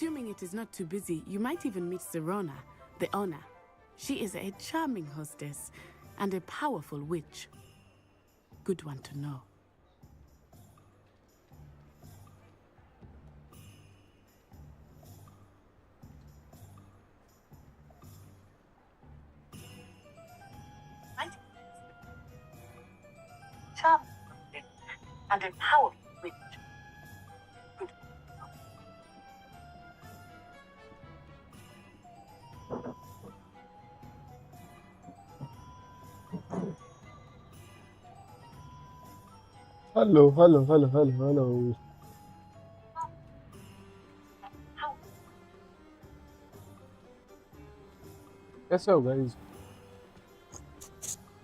Assuming it is not too busy, you might even meet Sirona, the owner. She is a charming hostess and a powerful witch. Good one to know. Charming and a powerful witch. Good. Hello hello hello hello hello कैसे हो guys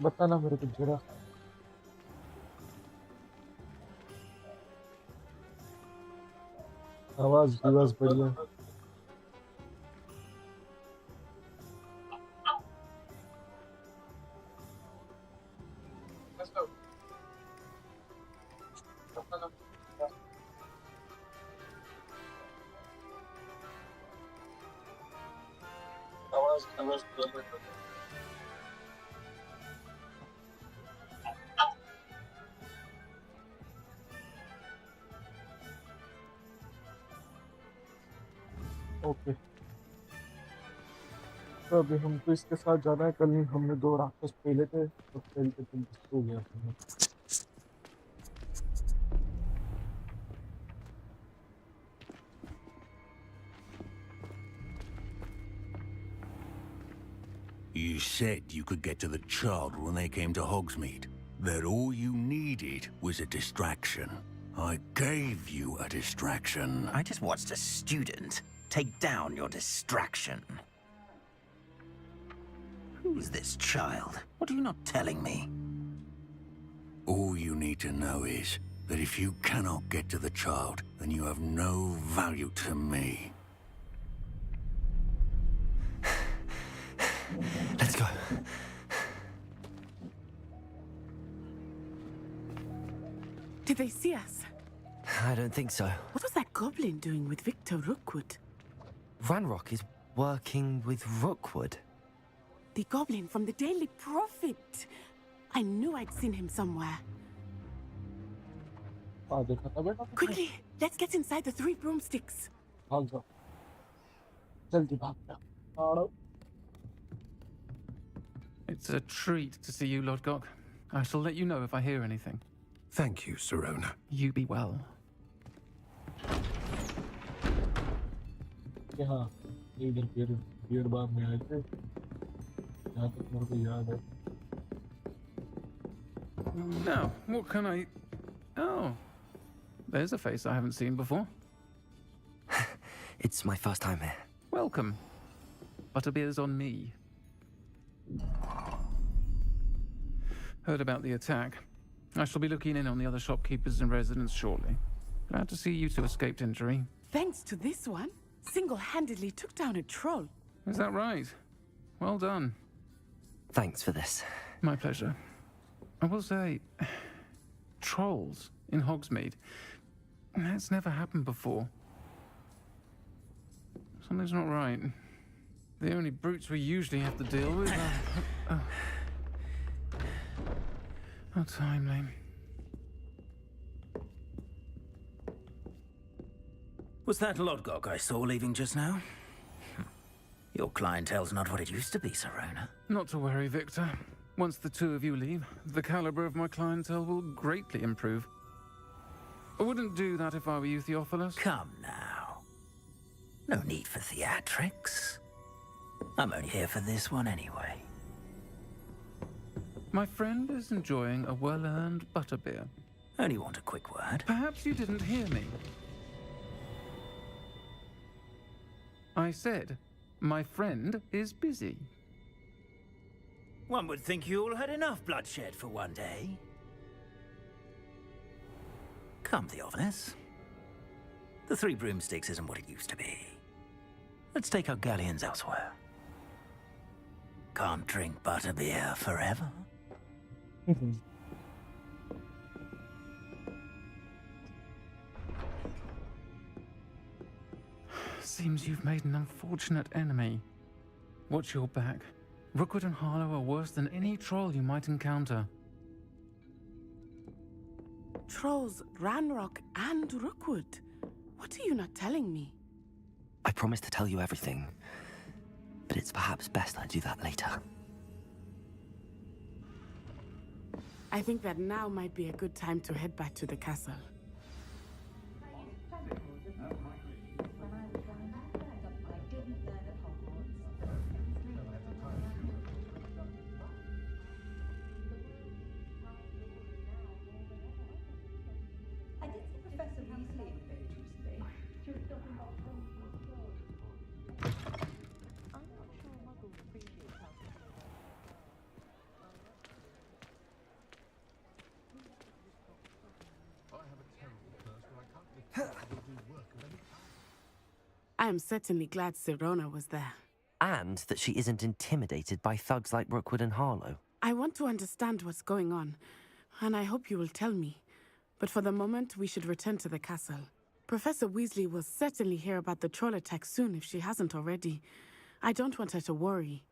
बताना मेरे को जरा आवाज बढ़िया आवाज okay तो अभी हमको इसके साथ जाना है कल हमने 2 राक्षस पहले थे तो खेलते हो गया था You said you could get to the child when they came to Hogsmeade. That all you needed was a distraction. I gave you a distraction. I just watched a student take down your distraction. Who's this child? What are you not telling me? All you need to know is that if you cannot get to the child, then you have no value to me. Let's go. Did they see us? I don't think so. What was that goblin doing with Victor Rookwood? Ranrock is working with Rookwood. The goblin from the Daily Prophet. I knew I'd seen him somewhere. देखा था बेटा Quickly, let's get inside the 3 broomsticks. भाग जाओ जल्दी भाग जाओ It's a treat to see you, Lord Gok. I shall let you know if I hear anything. Thank you, Sirona. You be well. हाँ इधर फिर बार में आए थे जहाँ तक मेरे को याद है Now, what can I... Oh, there's a face I haven't seen before. It's my first time here. Welcome. Butterbeer's on me. Heard about the attack. I shall be looking in on the other shopkeepers and residents shortly. Glad to see you two escaped injury. Thanks to this one, single-handedly took down a troll. Is that right? Well done. Thanks for this. My pleasure. I will say, trolls in Hogsmeade. That's never happened before. Something's not right. The only brutes we usually have to deal with are... How timely. Was that Lodgok I saw leaving just now? Your clientele's not what it used to be, Sirona. Not to worry, Victor. Once the two of you leave, the caliber of my clientele will greatly improve. I wouldn't do that if I were you, Theophilus. Come now. No need for theatrics. I'm only here for this one anyway. My friend is enjoying a well-earned butterbeer. Only want a quick word. Perhaps you didn't hear me. I said, my friend is busy. One would think you all had enough bloodshed for one day. Come, Theophilus. The 3 broomsticks isn't what it used to be. Let's take our galleons elsewhere. Can't drink butterbeer forever. Seems you've made an unfortunate enemy. Watch your back. Rookwood and Harlow are worse than any troll you might encounter. Trolls, Ranrock, and Rookwood. What are you not telling me? I promised to tell you everything, but it's perhaps best I do that later. I think that now might be a good time to head back to the castle. I did see Professor Weasley on the page recently. She was talking about I'm not sure Muggles appreciate how to do I am certainly glad Sirona was there. And that she isn't intimidated by thugs like Rookwood and Harlow. I want to understand what's going on, and I hope you will tell me. But for the moment, we should return to the castle. Professor Weasley will certainly hear about the troll attack soon if she hasn't already. I don't want her to worry.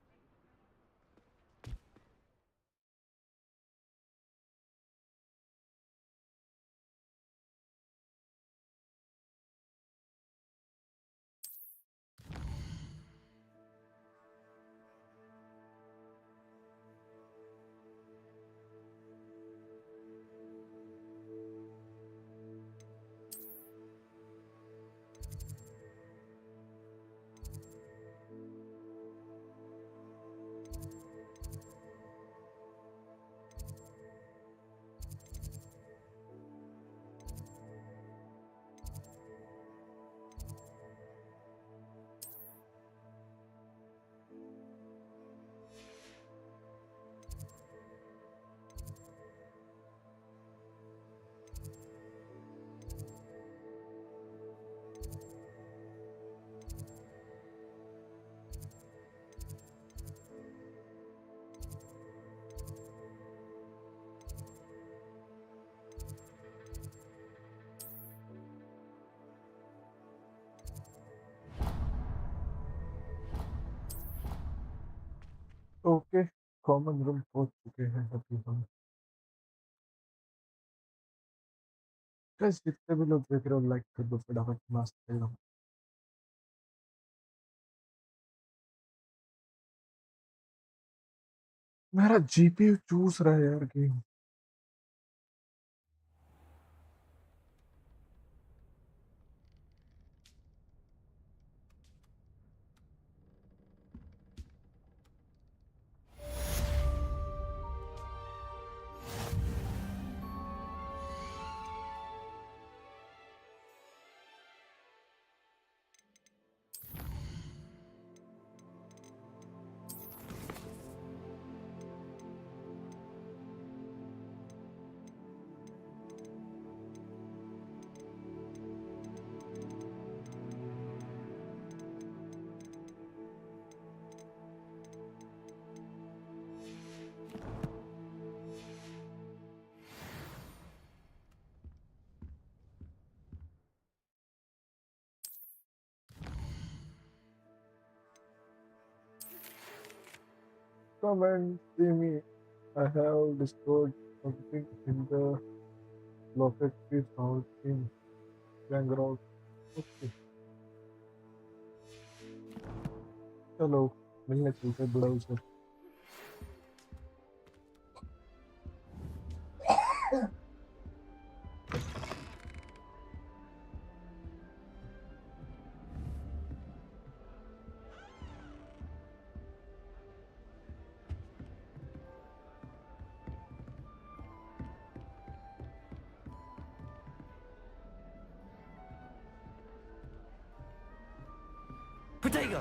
Okay common room पहुंच चुके हैं अभी हम। Guys जितने भी लोग देख रहे हो लाइक कर दो फटाफट, मस्त एकदम। मेरा जीपीयू चूस रहा है यार game. Come and see me. I have discovered something in the locket we found in Bangalore. Okay. चलो मिलने चलते बुढ़ाऊ से। Protego!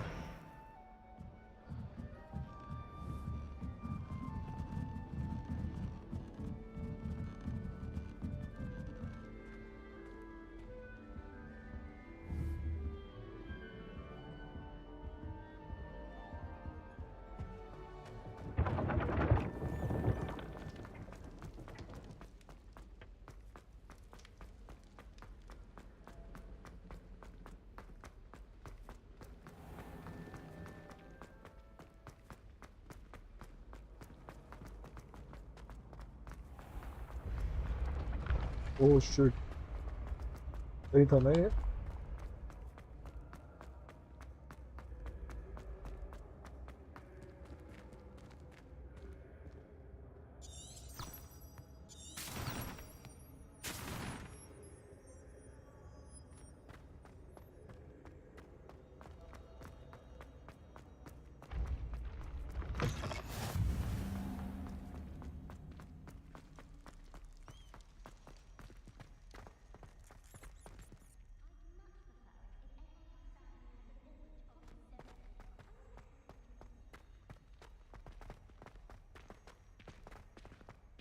ओह शिट, सही था ना ये?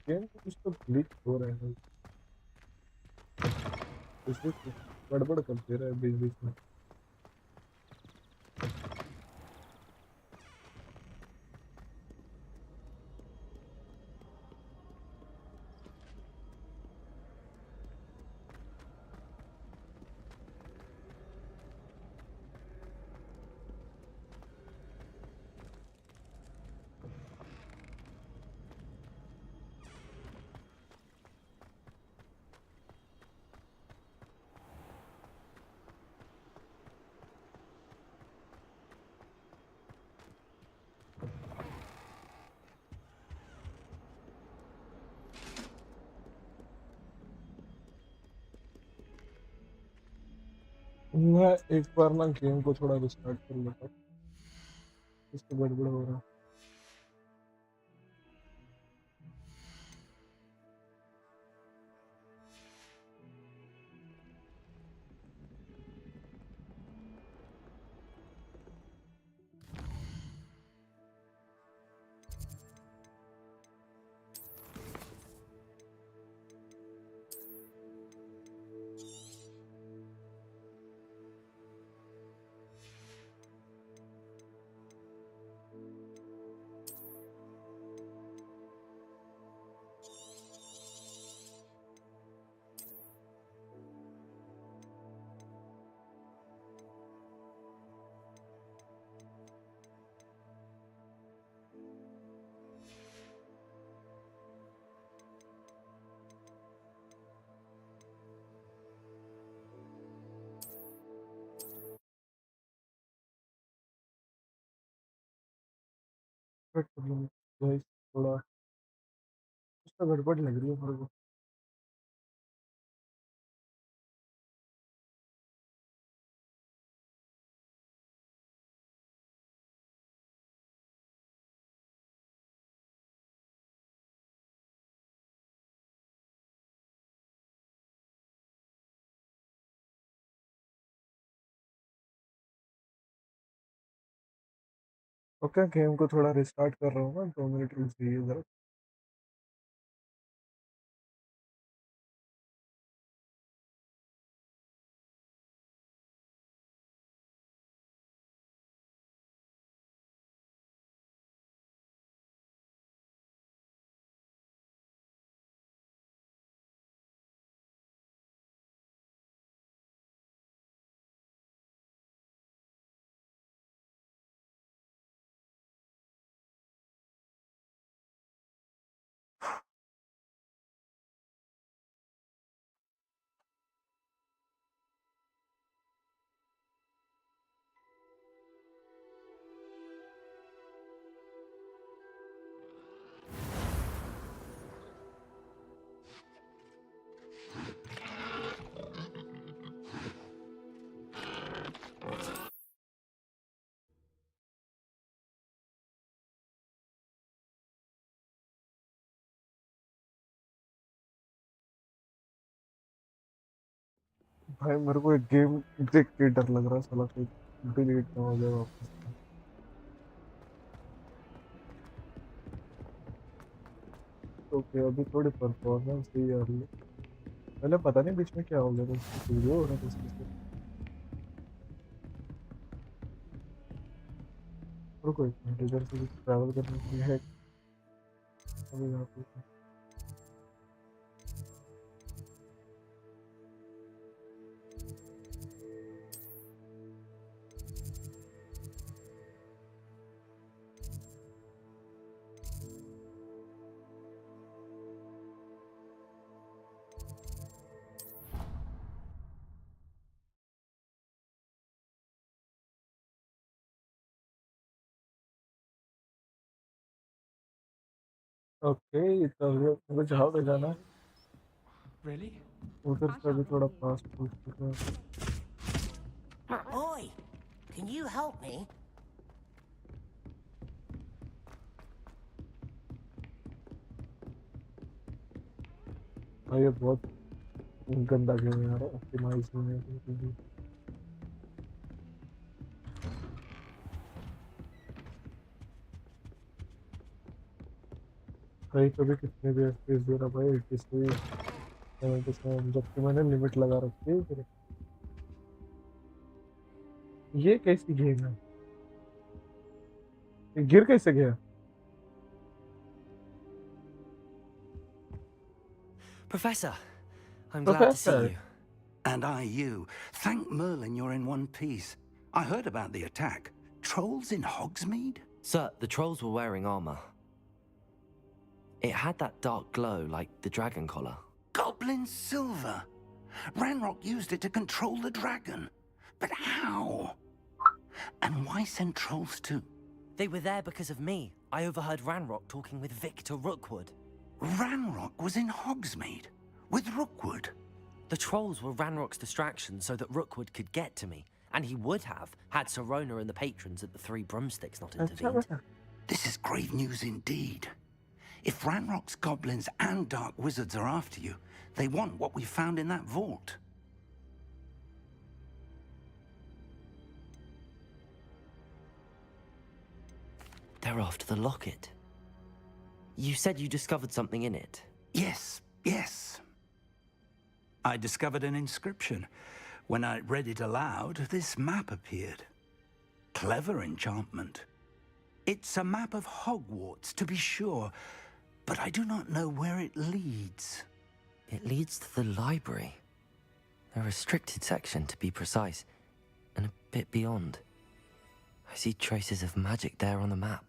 गेम में कुछ तो ग्लिच हो रहा है, कुछ गड़बड़ कर दे रहा है बीच बीच में। मैं एक बार ना गेम को थोड़ा रिस्टार्ट कर लेता हूँ, कुछ तो गड़बड़ हो रहा है। वेट कर लो गाइस, थोड़ा कुछ तो गड़बड़ लग रही है मेरे को। ओके, गेम को थोड़ा रिस्टार्ट कर रहा हूँ मैं, 2 मिनट रुक जाइए जरा। भाई मेरे को एक गेम देख के डर लग रहा है, साला कोई डिलीट ना हो जाए वापस से। ओके, अभी थोड़ी परफॉर्मेंस सही आ रही है। पहले पता नहीं बीच में क्या हो गया था, वीडियो हो रहा था इसमें से। रुको एक मिनट, इधर से ट्रैवल करने के लिए है अभी यहाँ पे। ओके तो अभी अपने को जहाँ पे जाना है Really? उधर I से shall अभी थोड़ा continue. पास पूछ चुका है। Oi, can you help me? भाई ये बहुत गंदा गेम है यार, ऑप्टिमाइज नहीं है बिल्कुल भी। कहीं तो भी कितने भी एफपीएस दे रहा भाई, 86 77, जबकि मैंने लिमिट लगा रखी है फिर। ये कैसी गेम है? ये गिर कैसे गया? Professor, I'm glad to see professor you. And I you. Thank Merlin you're in one piece. I heard about the attack. Trolls in Hogsmeade? Sir, the trolls were wearing armor. It had that dark glow like the dragon collar. Goblin silver. Ranrock used it to control the dragon. But how? And why send trolls too? They were there because of me. I overheard Ranrock talking with Victor Rookwood. Ranrock was in Hogsmeade with Rookwood. The trolls were Ranrock's distraction so that Rookwood could get to me, and he would have had Sirona and the patrons at the Three Broomsticks not अच्छा intervened. बेटा This is grave news indeed. If Ranrock's goblins and dark wizards are after you, they want what we found in that vault. They're after the locket. You said you discovered something in it. Yes, yes. I discovered an inscription. When I read it aloud, this map appeared. Clever enchantment. It's a map of Hogwarts, to be sure, but I do not know where it leads. It leads to the library. A restricted section, to be precise, and a bit beyond. I see traces of magic there on the map.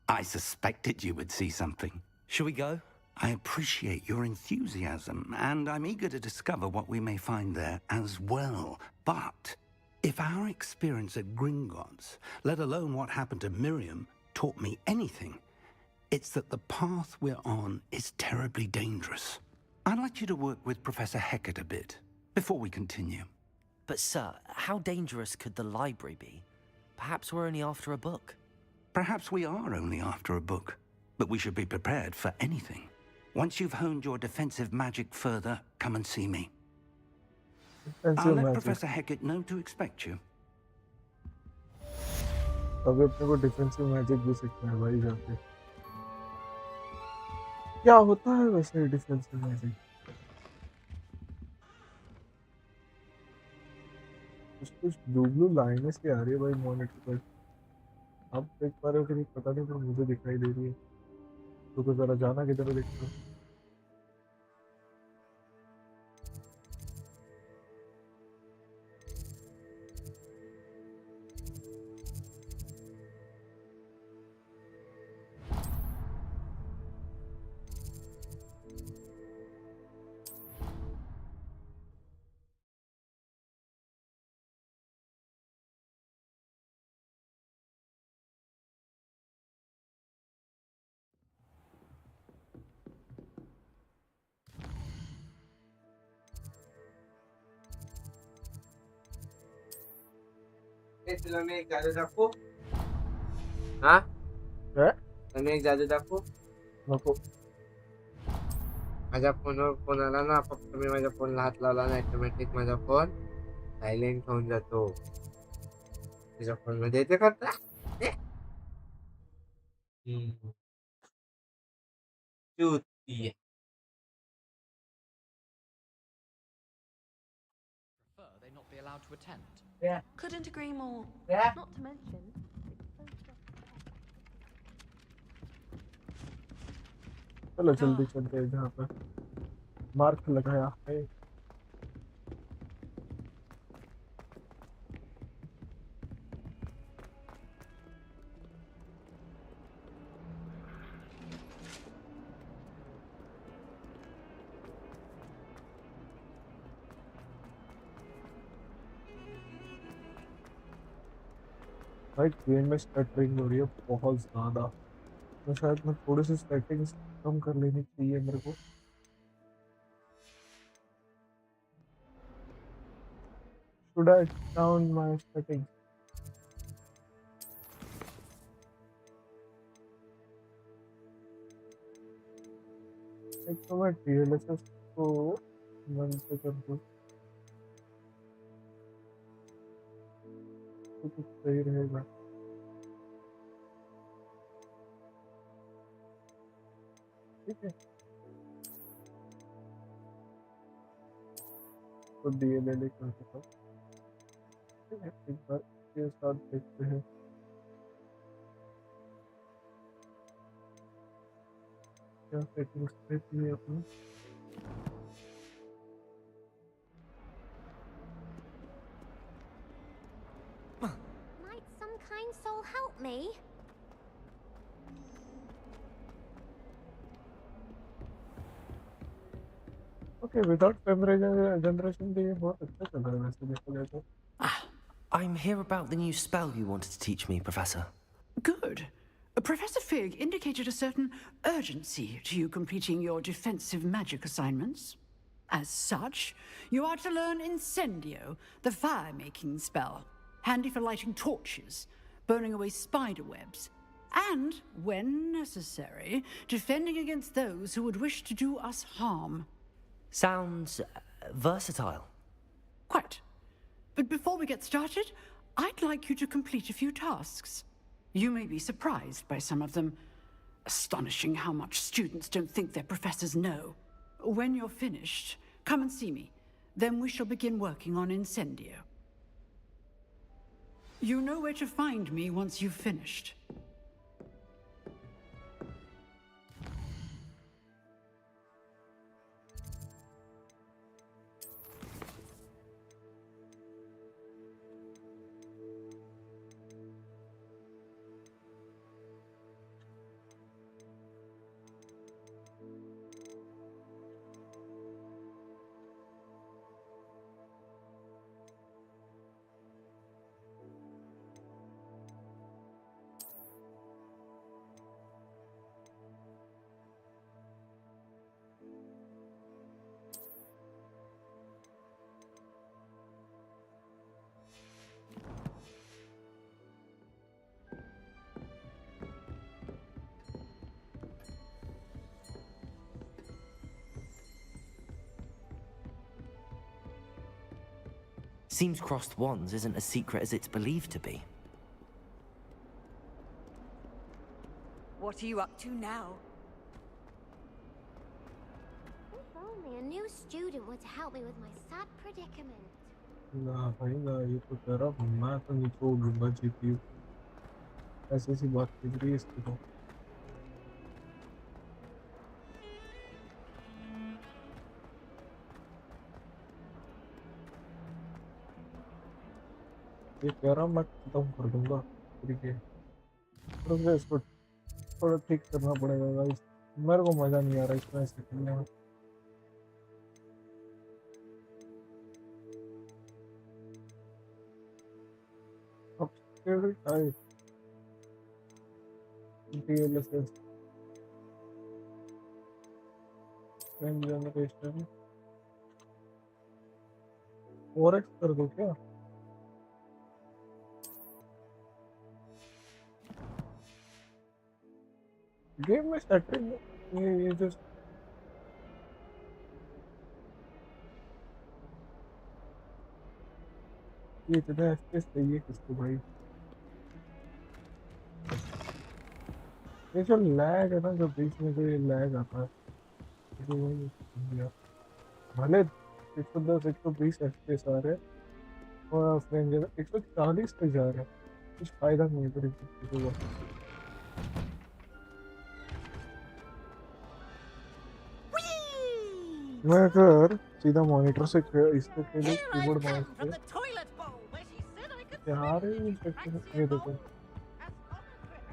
I suspected you would see something. Shall we go? I appreciate your enthusiasm, and I'm eager to discover what we may find there as well. But if our experience at Gringotts, let alone what happened to Miriam, taught me anything, it's that the path we're on is terribly dangerous. I'd like you to work with Professor Hecat a bit before we continue. But sir, how dangerous could the library be? Perhaps we're only after a book. Perhaps we are only after a book, but we should be prepared for anything. Once you've honed your defensive magic further, come and see me. I'll defensive let magic. Professor Hecat know to expect you. अभी अपने को defensive magic भी सीखना है भाई जाके। क्या होता है वैसे डिफेंसिव मैजिक? कुछ ब्लू ब्लू लाइनें सी आ रही है भाई मॉनिटर पर। आप देख पा रहे हो कि नहीं पता नहीं, पर मुझे दिखाई दे रही है। तो जरा जाना किधर है देखो। तुला मी एक जादू दाखवू हा काय? तुला मी एक जादू दाखवू नको। माझ्या फोनवर फोन आला ना, फक्त मी माझ्या फोनला हात लावला ना, ऑटोमॅटिक माझा फोन सायलेंट होऊन जातो. तुझ्या फोन मध्ये येते का तुला? चुती They not be allowed to attend. Yeah. Couldn't agree more. Yeah. Not to mention, चलो जल्दी चलते हैं जहाँ पर मार्क लगाया है। भाई गेम में स्टटरिंग हो रही है बहुत ज्यादा। तो शायद मैं थोड़ी सी सेटिंग्स कम कर लेनी चाहिए मेरे को. Should I down my settings? एक तो मैं DLSS को बंद से कर दूँ तो कुछ सही रहेगा. ठीक है. तो DLL कर देता हूँ. ठीक है. एक बार के साथ देखते हैं क्या सेटिंग्स रहती है अपनी. Might some kind soul help me? Okay, without memory generation भी ये बहुत अच्छा चल रहा है वैसे देखा जाए तो. I'm here about the new spell you wanted to teach me, Professor. Good. Professor Fig indicated a certain urgency to you completing your defensive magic assignments. As such, you are to learn Incendio, the fire-making spell, handy for lighting torches, burning away spider webs, and, when necessary, defending against those who would wish to do us harm. Sounds versatile. Quite. But before we get started, I'd like you to complete a few tasks. You may be surprised by some of them. Astonishing how much students don't think their professors know. When you're finished, come and see me. Then we shall begin working on Incendio. You know where to find me once you've finished. Seems crossed wands isn't as secret as it's believed to be. What are you up to now? If only a new student were to help me with my sad predicament. ना भाई ना, ये तो तेरा मैं तो निचोड़ लूंगा जीपीयू. ऐसी सी बात कर रही है इसकी तो. ये कह रहा मैं खत्म कर दूंगा. ठीक है. तो इसको थोड़ा ठीक करना पड़ेगा गाइस. मेरे को मजा नहीं आ रहा इसमें ऐसे करने में. Favorite type DLSS frame generation 4x कर दो क्या? गेम में सेटिंग ये जो ये इतना FPS चाहिए किसको भाई? ये जो लैग है ना, जो बीच में जो ये लैग आता है, ये वही समझिए. भले 110 120 FPS आ रहे हैं और फ्रेम जो 140 पे जा रहे हैं. कुछ फायदा नहीं है तेरे किसी को. मैं अगर सीधा मॉनिटर से इसको खेलूं कीबोर्ड माउस से यार ये देखो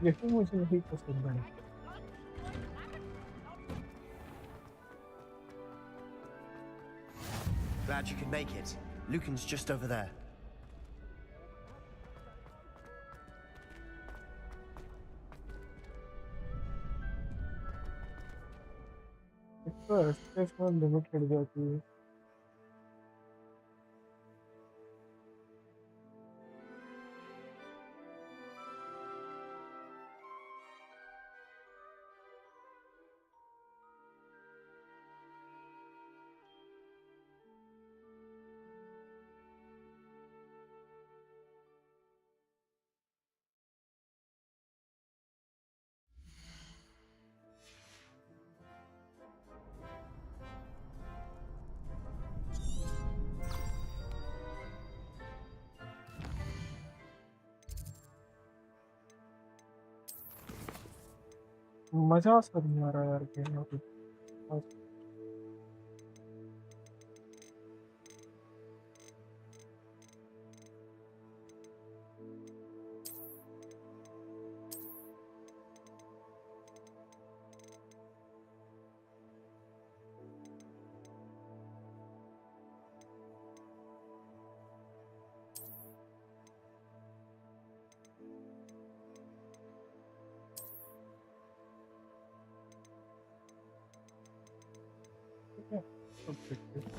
यही मुझे नहीं पसंद है. Glad you could make it. Lucan's just over there. तो एस्पेस में लिमिट कट जाती है। मजा सा नहीं आ रहा यार गेम में कुछ खास। ठीक है, अब देखते हैं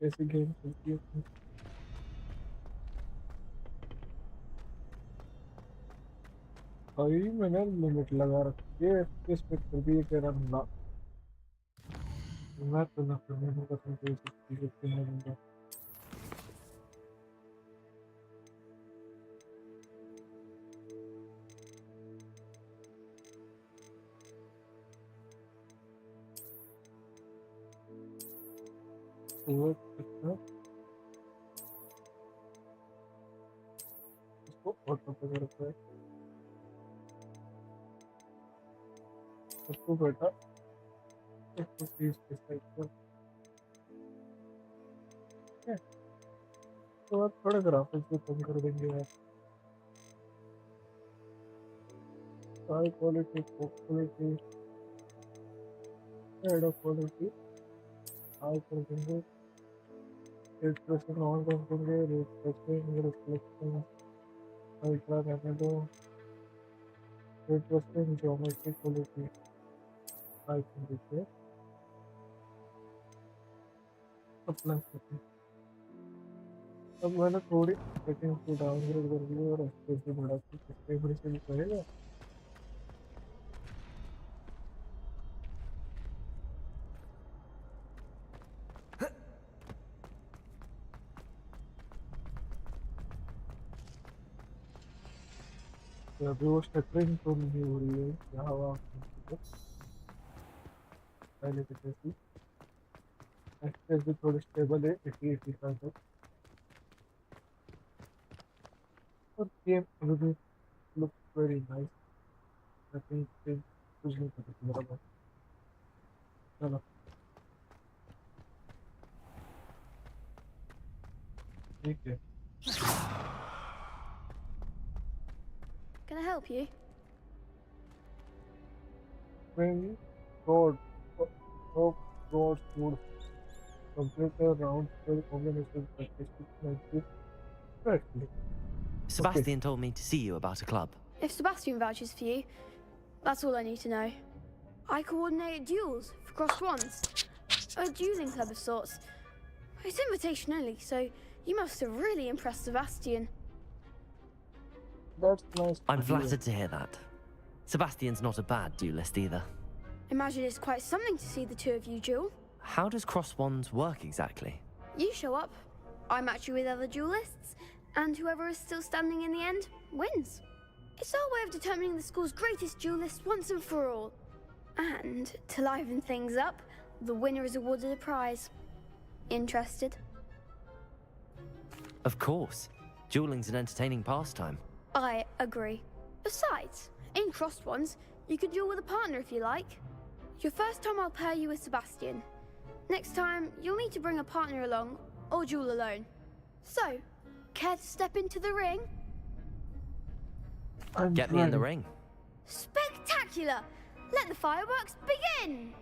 कैसी गेम चलती है। भाई मैंने लिमिट लगा रखी है, FPS पे कर दिए कह रहा ना, मैं तो ना करने को कसम कोई चीज खेलने दूंगा। वो कितना इसको ऑटो पे कर रखा है। अब तो बेटा इसको प्लीज इस साइड पर है, तो आप थोड़ा ग्राफिक्स भी कम कर देंगे यार। High quality, quality, add quality high कर देंगे, 8% ऑन कर देंगे, रेट करके रिफ्लेक्शन अल्ट्रा रहने दो, 8% ज्योमेट्री क्वालिटी हाई कर दीजिए, अप्लाई करते। अब मैंने थोड़ी सेटिंग्स को डाउनग्रेड कर दिया और एफपीएस भी बढ़ा दी, कितने बड़ी से भी करेगा। तो अभी वो स्टटरिंग तो नहीं हो रही है यहाँ वहाँ पहले की जैसी। एफपीएस भी थोड़ी स्टेबल है 80-85 तक, और गेम अभी भी looks very nice. I think कुछ नहीं पता मेरा बहुत। चलो ठीक है। Can I help you? When God, hope God would complete a round spell combination statistics like this correctly. Okay. Sebastian told me to see you about a club. If Sebastian vouches for you, that's all I need to know. I coordinate duels for crossed wands. A dueling club of sorts. It's invitation only, so you must have really impressed Sebastian. That's nice. I'm flattered to hear that. Sebastian's not a bad duelist either. Imagine it's quite something to see the two of you duel. How does cross wands work exactly? You show up, I match you with other duelists, and whoever is still standing in the end wins. It's our way of determining the school's greatest duelist once and for all. And to liven things up, the winner is awarded a prize. Interested? Of course. Dueling's an entertaining pastime. I agree. Besides, in crossed ones, you can duel with a partner if you like. Your first time I'll pair you with Sebastian. Next time, you'll need to bring a partner along, or duel alone. So, care to step into the ring? Get me in the ring. Spectacular! Let the fireworks begin!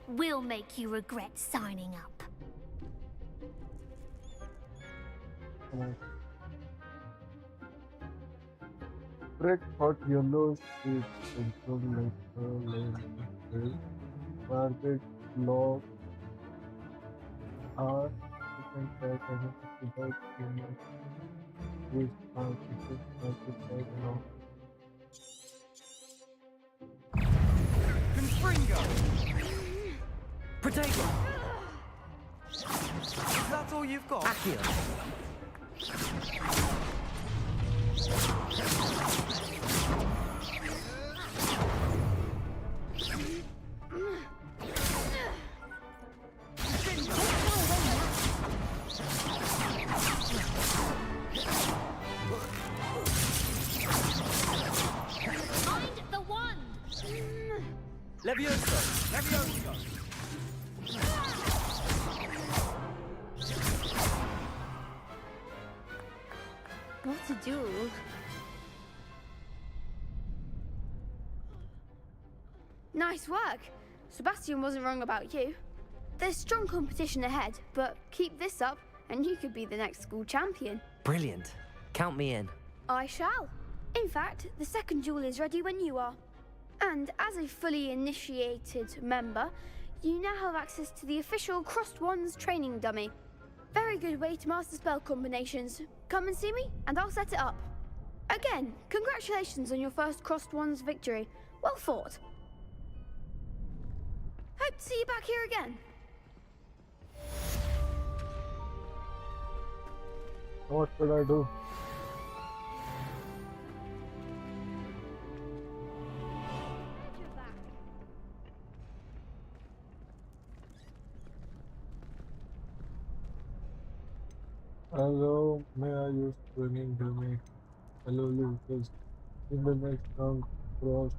We'll make you regret signing up. Break hot yellow streets control lane market law are different types and without human with market law. Confringo! Potato! That's all you've got? Accio! Find the wand! Levioso! Levioso! What a duel. Nice work. Sebastian wasn't wrong about you. There's strong competition ahead, but keep this up and you could be the next school champion. Brilliant. Count me in. I shall. In fact, the second duel is ready when you are. And as a fully initiated member, you now have access to the official Crossed Wands training dummy. Very good way to master spell combinations. Come and see me, and I'll set it up. Again, congratulations on your first Crossed Wands victory. Well fought. Hope to see you back here again. What should I do? Hello, may I use training dummy? Hello, Lucas. In the next round, cross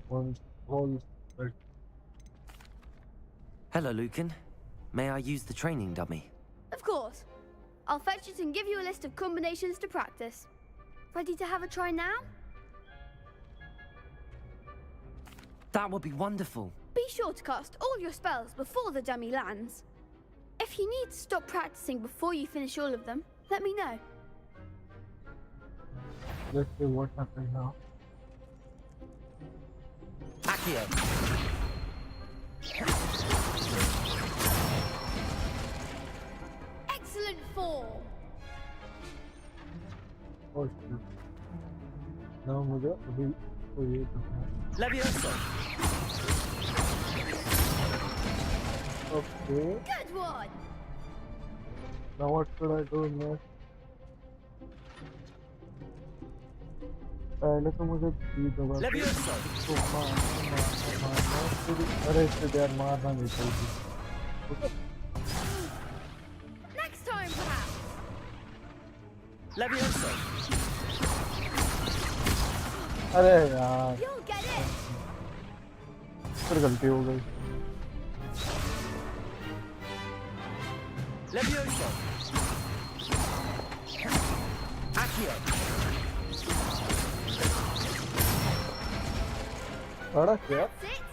one's whole spec. Hello, Lucan. May I use the training dummy? Of course. I'll fetch it and give you a list of combinations to practice. Ready to have a try now? That would be wonderful. Be sure to cast all your spells before the dummy lands. If you need to stop practicing before you finish all of them, let me know. Let's see what happens now. Accio! Excellent form! Oh shit. Now मुझे अभी तो ये करना है. Levioso! Okay. Good one! Now what should I do next? पहले तो मुझे B दबा के इसको मारना फिर अरे इससे यार मारना नहीं चाहिए. Next time, perhaps! Levioso! अरे यार You'll get it! फिर गलती हो गई. Levioso! Accio! बड़ा क्या? That's it!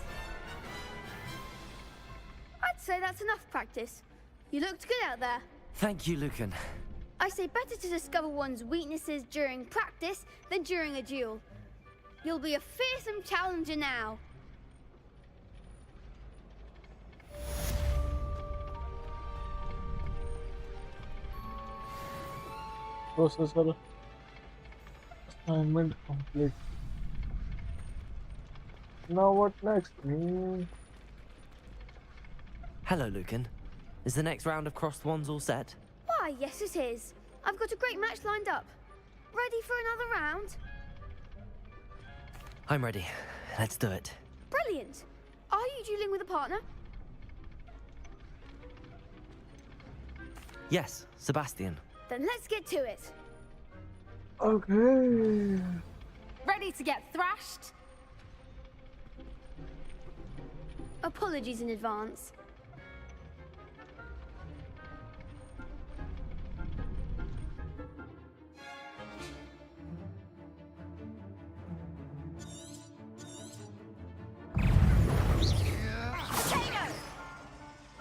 I'd say that's enough practice. You looked good out there. Thank you, Lucan. I say better to discover one's weaknesses during practice than during a duel. You'll be a fearsome challenger now. Processor assignment complete. Now what next? Hello, Lucan. Is the next round of Crossed Wands all set? Why, yes it is. I've got a great match lined up. Ready for another round? I'm ready. Let's do it. Brilliant. Are you dueling with a partner? Yes, Sebastian. Then let's get to it. Okay. Ready to get thrashed? Apologies in advance.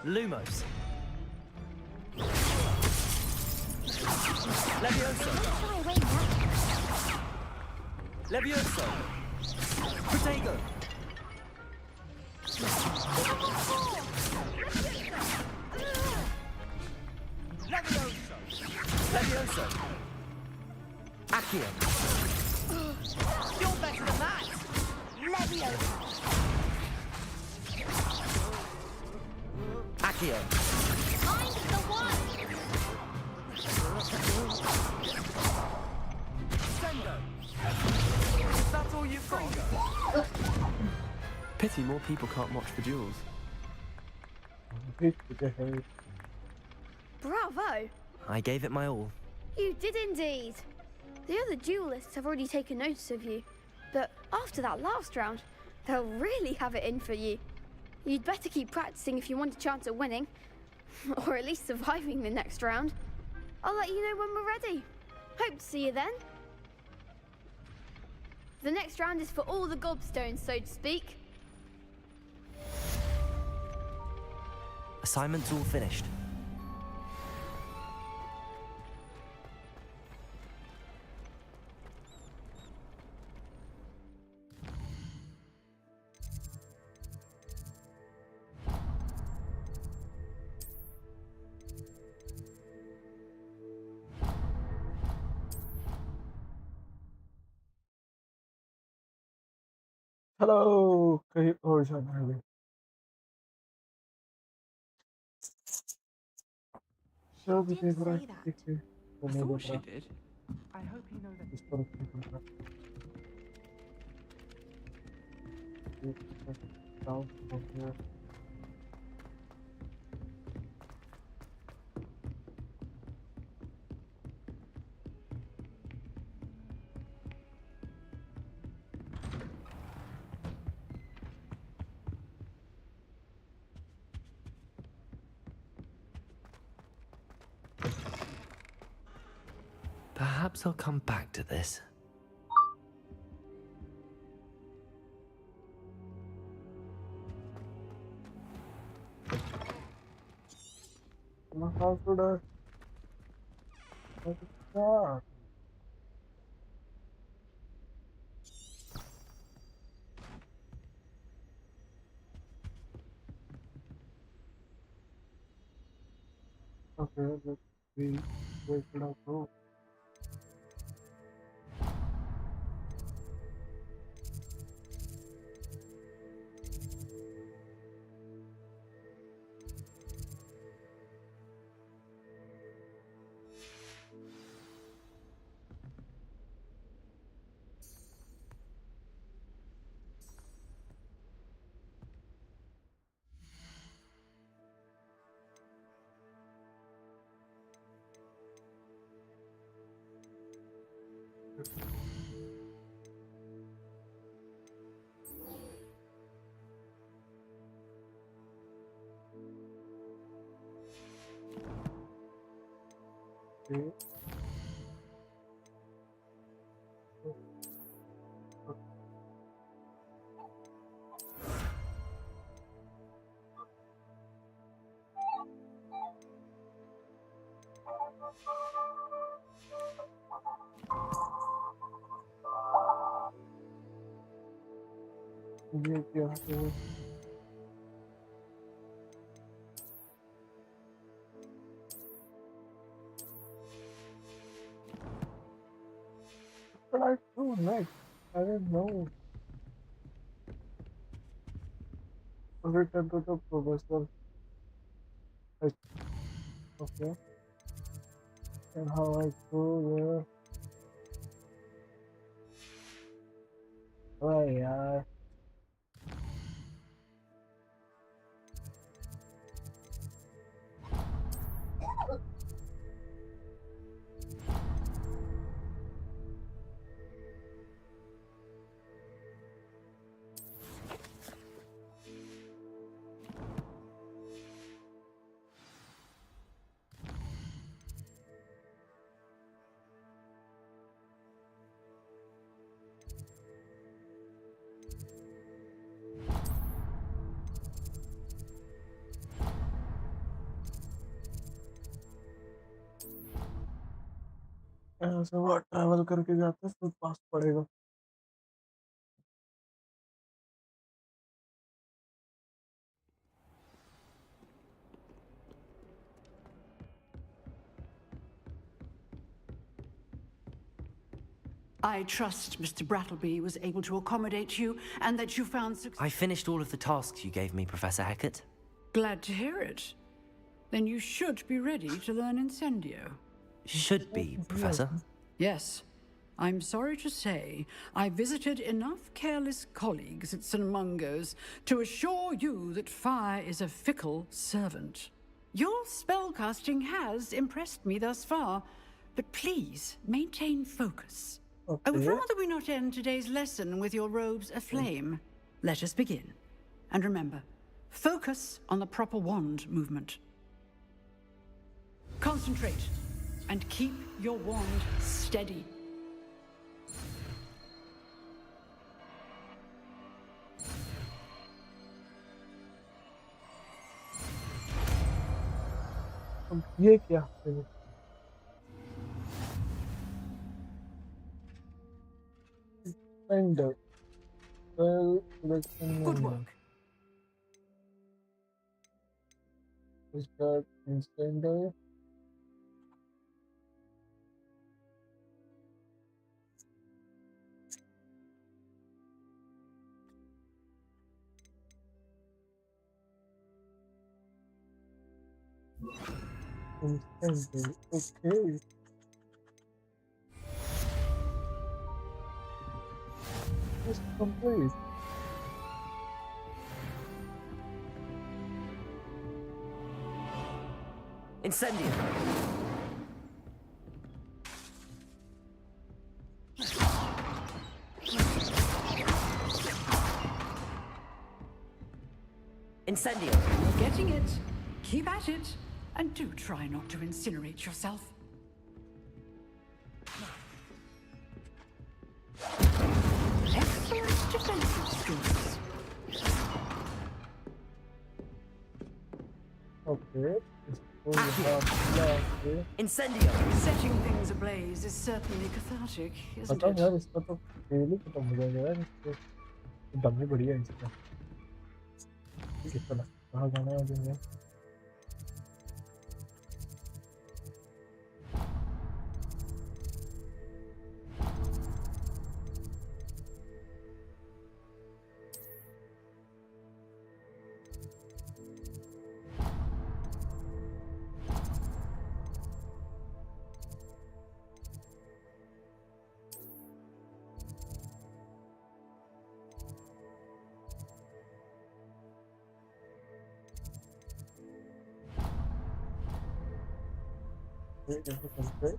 Lumos. Levioso! Levioso. Protego. Levioso. Levioso. Accio. You're better than that! Leviosa! Accio. I'm the one! Sendo. That's all you've got? Pity more people can't watch the duels. Bravo! I gave it my all. You did indeed. The other duelists have already taken notice of you, but after that last round, they'll really have it in for you. You'd better keep practicing if you want a chance at winning, or at least surviving the next round. I'll let you know when we're ready. Hope to see you then. The next round is for all the gobstones, so to speak. Assignment's all finished. Hello कहीं और जाना है अभी चलो भी देख रहा है देखते तो नहीं देख रहा इस पर नहीं देख रहा down from here Perhaps I'll come back to this. how should I start? Okay, let's see where should I go. Okay. ये क्या है what I do next? I don't know. Return to the professor. Okay. And how I go there? Oh yeah. ऐसे वो travel करके जाते हैं तो पास पड़ेगा I trust Mr. Brattleby was able to accommodate you and that you found success. I finished all of the tasks you gave me, Professor Hecat. Glad to hear it. Then you should be ready to learn Incendio. Should be, Professor. Yes. I'm sorry to say, I visited enough careless colleagues at St. Mungo's to assure you that fire is a fickle servant. Your spellcasting has impressed me thus far, but please maintain focus. I would rather we not end today's lesson with your robes aflame. Let us begin. And remember, focus on the proper wand movement. Concentrate and keep your wand steady. ये क्या है? Defender. Well, Good work. Is that Incendio? Incendio. Okay. Just complete. Incendio! Incendio! You're getting it. Keep at it. And do try not to incinerate yourself. Excellent defensive skills. Okay. Incendio! Setting things ablaze is certainly cathartic, isn't पता it? यार इसका तो daily खत्म हो जाएगा यार इसको दम ही बढ़िया है इसका ठीक है चला कहाँ जाना है आगे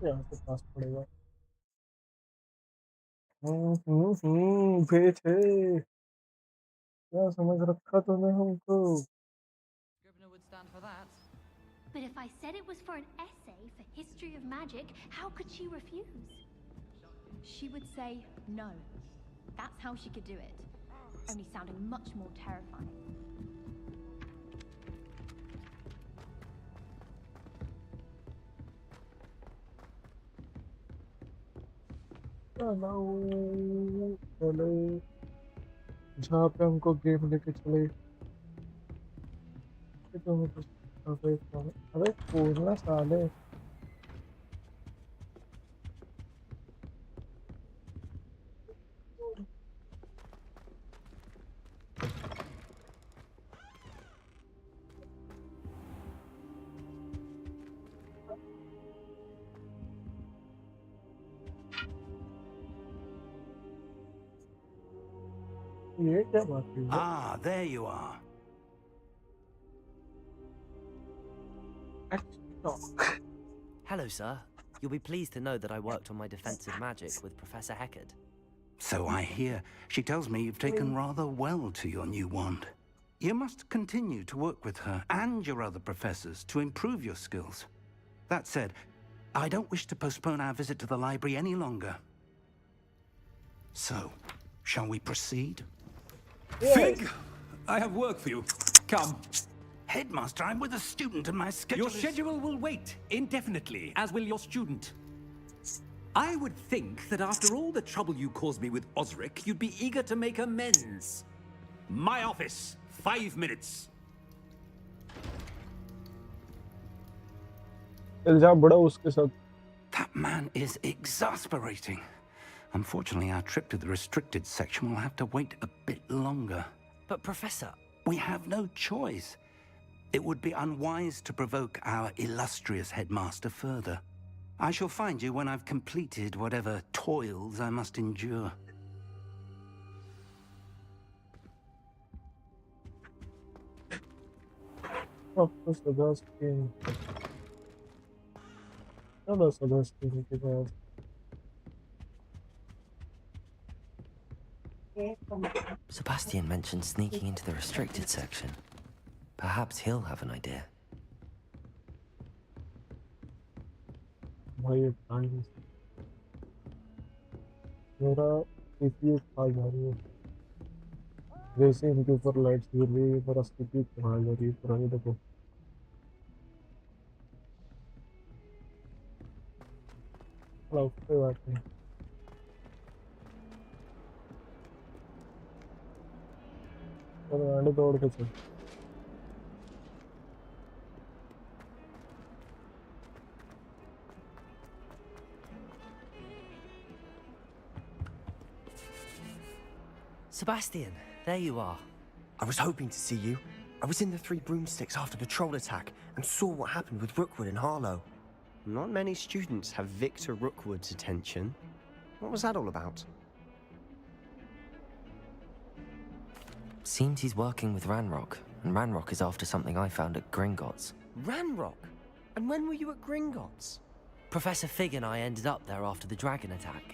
यहाँ से पास पड़ेगा भेज है क्या समझ रखा तूने हमको Scrivener would stand for that. But if I said it was for an essay for history of magic, how could she refuse? She would say no. That's how she could do it. Only sounding much more terrifying. चले जहाँ पे हमको game लेके चले अबे पूर्ण साले ये क्या बात है Ah, there you are. Hello, sir. You'll be pleased to know that I worked on my defensive magic with Professor Hecat. So I hear. She tells me you've taken rather well to your new wand. You must continue to work with her and your other professors to improve your skills. That said, I don't wish to postpone our visit to the library any longer. So, shall we proceed? Fig! I have work for you. Come. Headmaster, I'm with a student and my schedule Your schedule will wait indefinitely, as will your student. I would think that after all the trouble you caused me with Osric, you'd be eager to make amends. My office, 5 minutes. चल जा बड़ा उसके साथ That man is exasperating. Unfortunately, our trip to the restricted section will have to wait a bit longer. But Professor... We have no choice. It would be unwise to provoke our illustrious headmaster further. I shall find you when I've completed whatever toils I must endure. Of Sebastian. Hello, Sebastian. Sebastian mentioned sneaking into the restricted section. Perhaps he'll have an idea. Why you trying? मेरा CPU खा जा रही है जैसे इनके ऊपर lights गिर रही है मेरा CPU खा जा रही है पुरानी देखो चलो कोई बात नहीं चलो आगे दौड़ के चल Sebastian, there you are. I was hoping to see you. I was in the Three Broomsticks after the troll attack and saw what happened with Rookwood and Harlow. Not many students have Victor Rookwood's attention. What was that all about? Seems he's working with Ranrock, and Ranrock is after something I found at Gringotts. Ranrock? And when were you at Gringotts? Professor Fig and I ended up there after the dragon attack.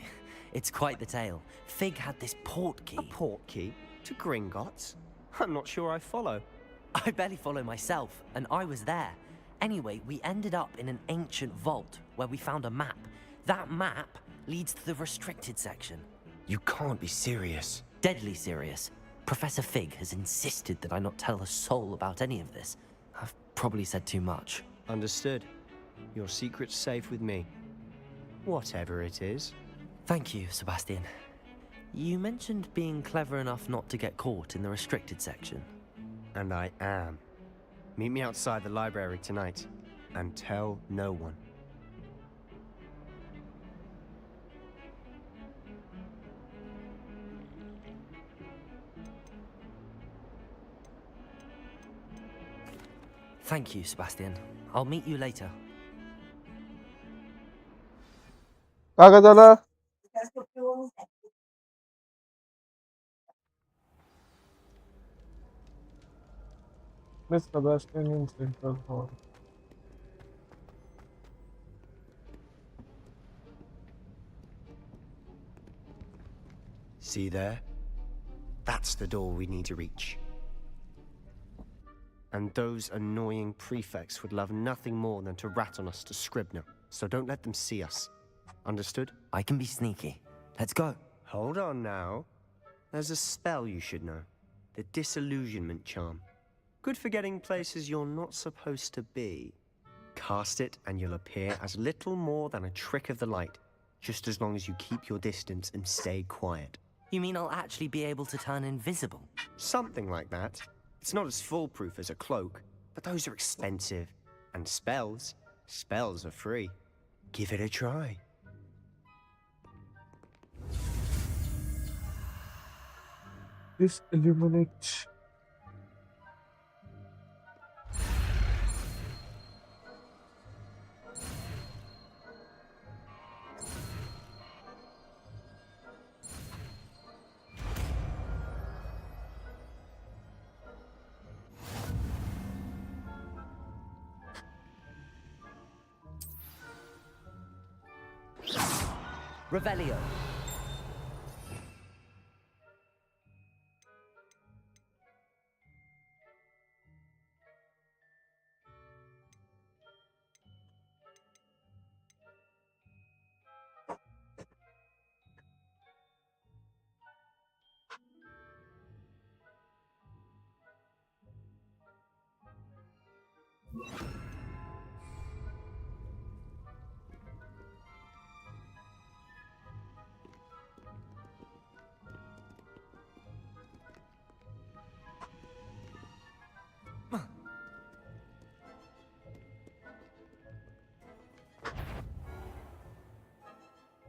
It's quite the tale. Fig had this port key. A port key? To Gringotts? I'm not sure I follow. I barely follow myself, and I was there. Anyway, we ended up in an ancient vault where we found a map. That map leads to the restricted section. You can't be serious. Deadly serious. Professor Fig has insisted that I not tell a soul about any of this. I've probably said too much. Understood. Your secret's safe with me. Whatever it is. Thank you, Sebastian. You mentioned being clever enough not to get caught in the restricted section. And I am. Meet me outside the library tonight, and tell no one. Thank you, Sebastian. I'll meet you later. Kagadala. Miss Sebastian in Central Hall. See there? That's the door we need to reach. And those annoying prefects would love nothing more than to rat on us to Scribner, so don't let them see us. Understood? I can be sneaky. Let's go. Hold on now. There's a spell you should know. The Disillusionment Charm. Good for getting places you're not supposed to be. Cast it and you'll appear as little more than a trick of the light, just as long as you keep your distance and stay quiet. You mean I'll actually be able to turn invisible? Something like that. It's not as foolproof as a cloak, but those are expensive. And spells are free. Give it a try. This illuminate. Revelio.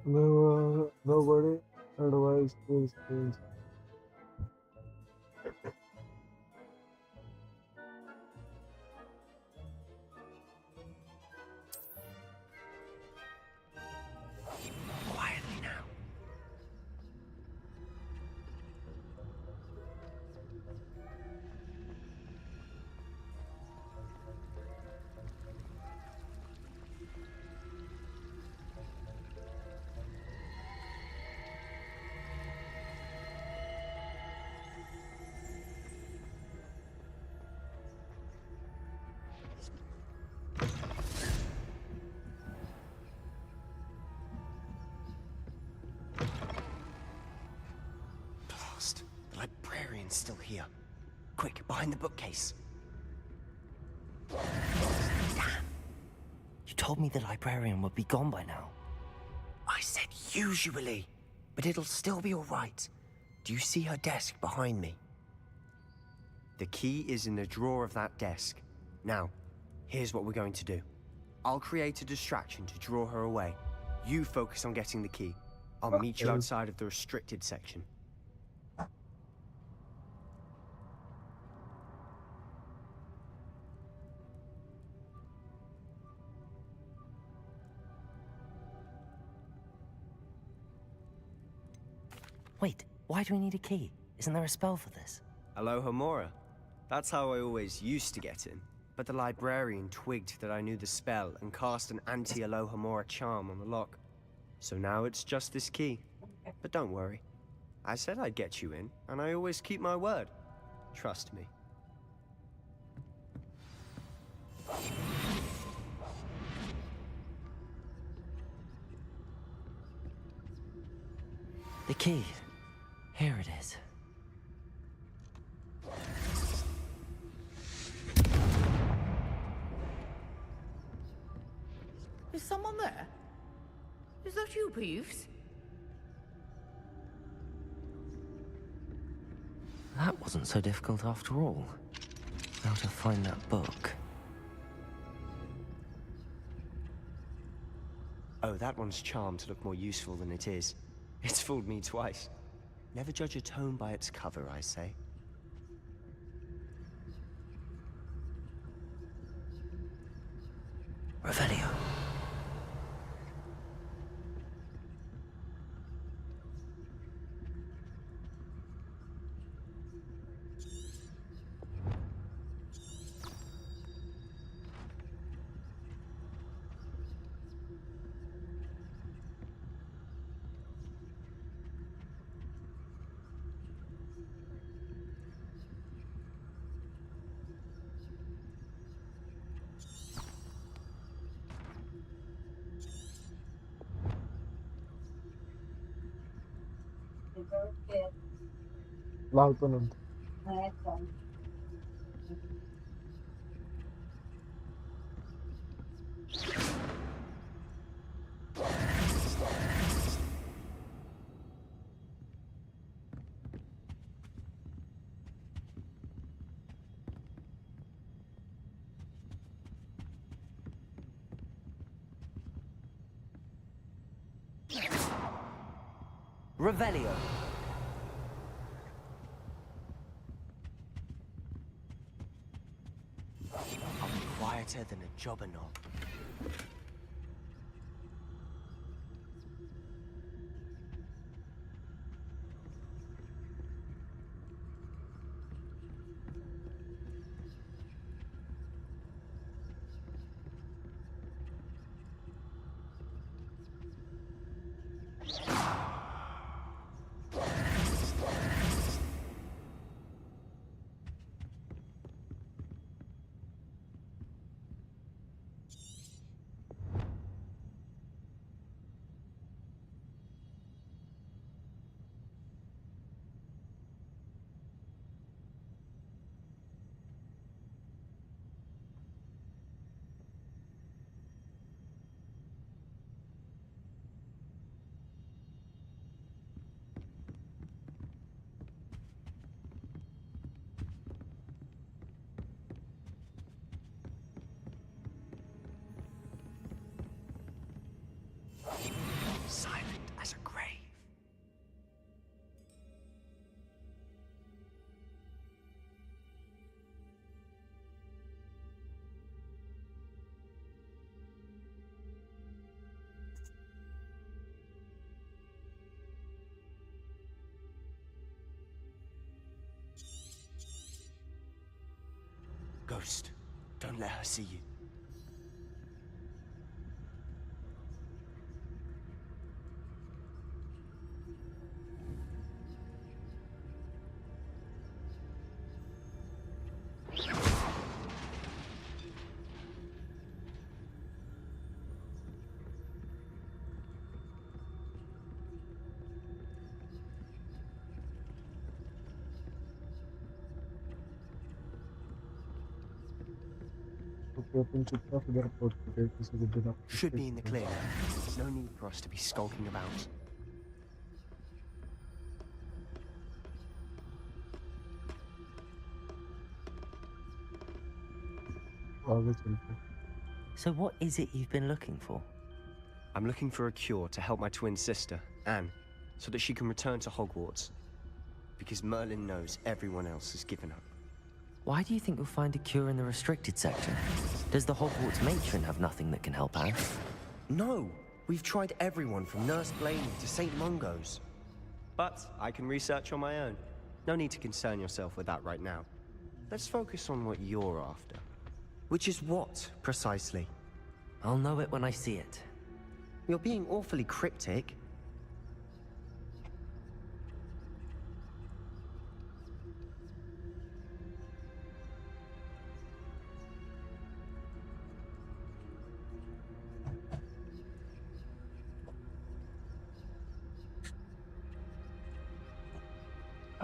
No nobody advised this case. Quietly now. Blast. The librarian's still here. Quick, behind the bookcase. Damn. You told me the librarian would be gone by now. I said usually, but it'll still be all right. Do you see her desk behind me? The key is in the drawer of that desk. Now, here's what we're going to do. I'll create a distraction to draw her away. You focus on getting the key. I'll meet you outside of the restricted section. Wait, why do we need a key? Isn't there a spell for this? Aloha Mora. That's how I always used to get in. But the librarian twigged that I knew the spell and cast an anti-Aloha Mora charm on the lock. So now it's just this key. But don't worry. I said I'd get you in, and I always keep my word. Trust me. The key. Here it is. Is someone there? Is that you, Peeves? That wasn't so difficult after all. How to find that book. Oh, that one's charmed to look more useful than it is. It's fooled me twice. Never judge a tome by its cover, I say. Revelio. Lahat Revelio. I'll be quieter than a jobber knob. ghost. Don't let her see you. Okay अपन चुपचाप इधर पहुंच चुके हैं किसी को बिना Should be in the clear now. No need for us to be skulking about. आगे चलते हैं। So what is it you've been looking for? I'm looking for a cure to help my twin sister, Anne, so that she can return to Hogwarts. Because Merlin knows everyone else has given up. Why do you think you'll find a cure in the restricted section? Does the Hogwarts matron have nothing that can help Anne? No! We've tried everyone from Nurse Blaney to St. Mungo's. But I can research on my own. No need to concern yourself with that right now. Let's focus on what you're after. Which is what, precisely? I'll know it when I see it. You're being awfully cryptic.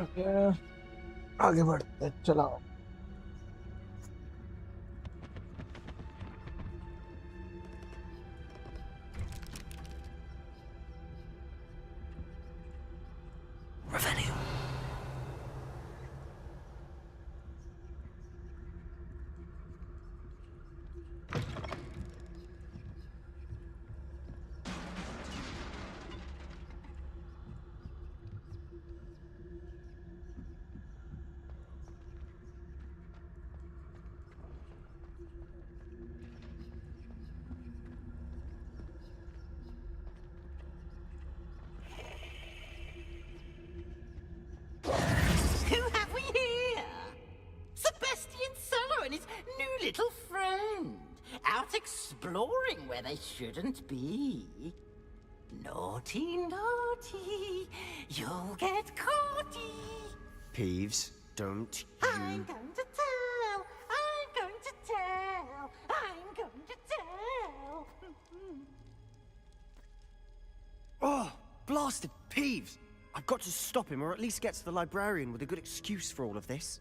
Okay आगे बढ़ते हैं चलाओ Who have we here? Sebastian Sallow and his new little friend. Out exploring where they shouldn't be. Naughty, naughty. You'll get caughty. Peeves, don't I'm going to tell. I'm going to tell. I'm going to tell. Oh, blasted Peeves! I've got to stop him, or at least get to the librarian with a good excuse for all of this.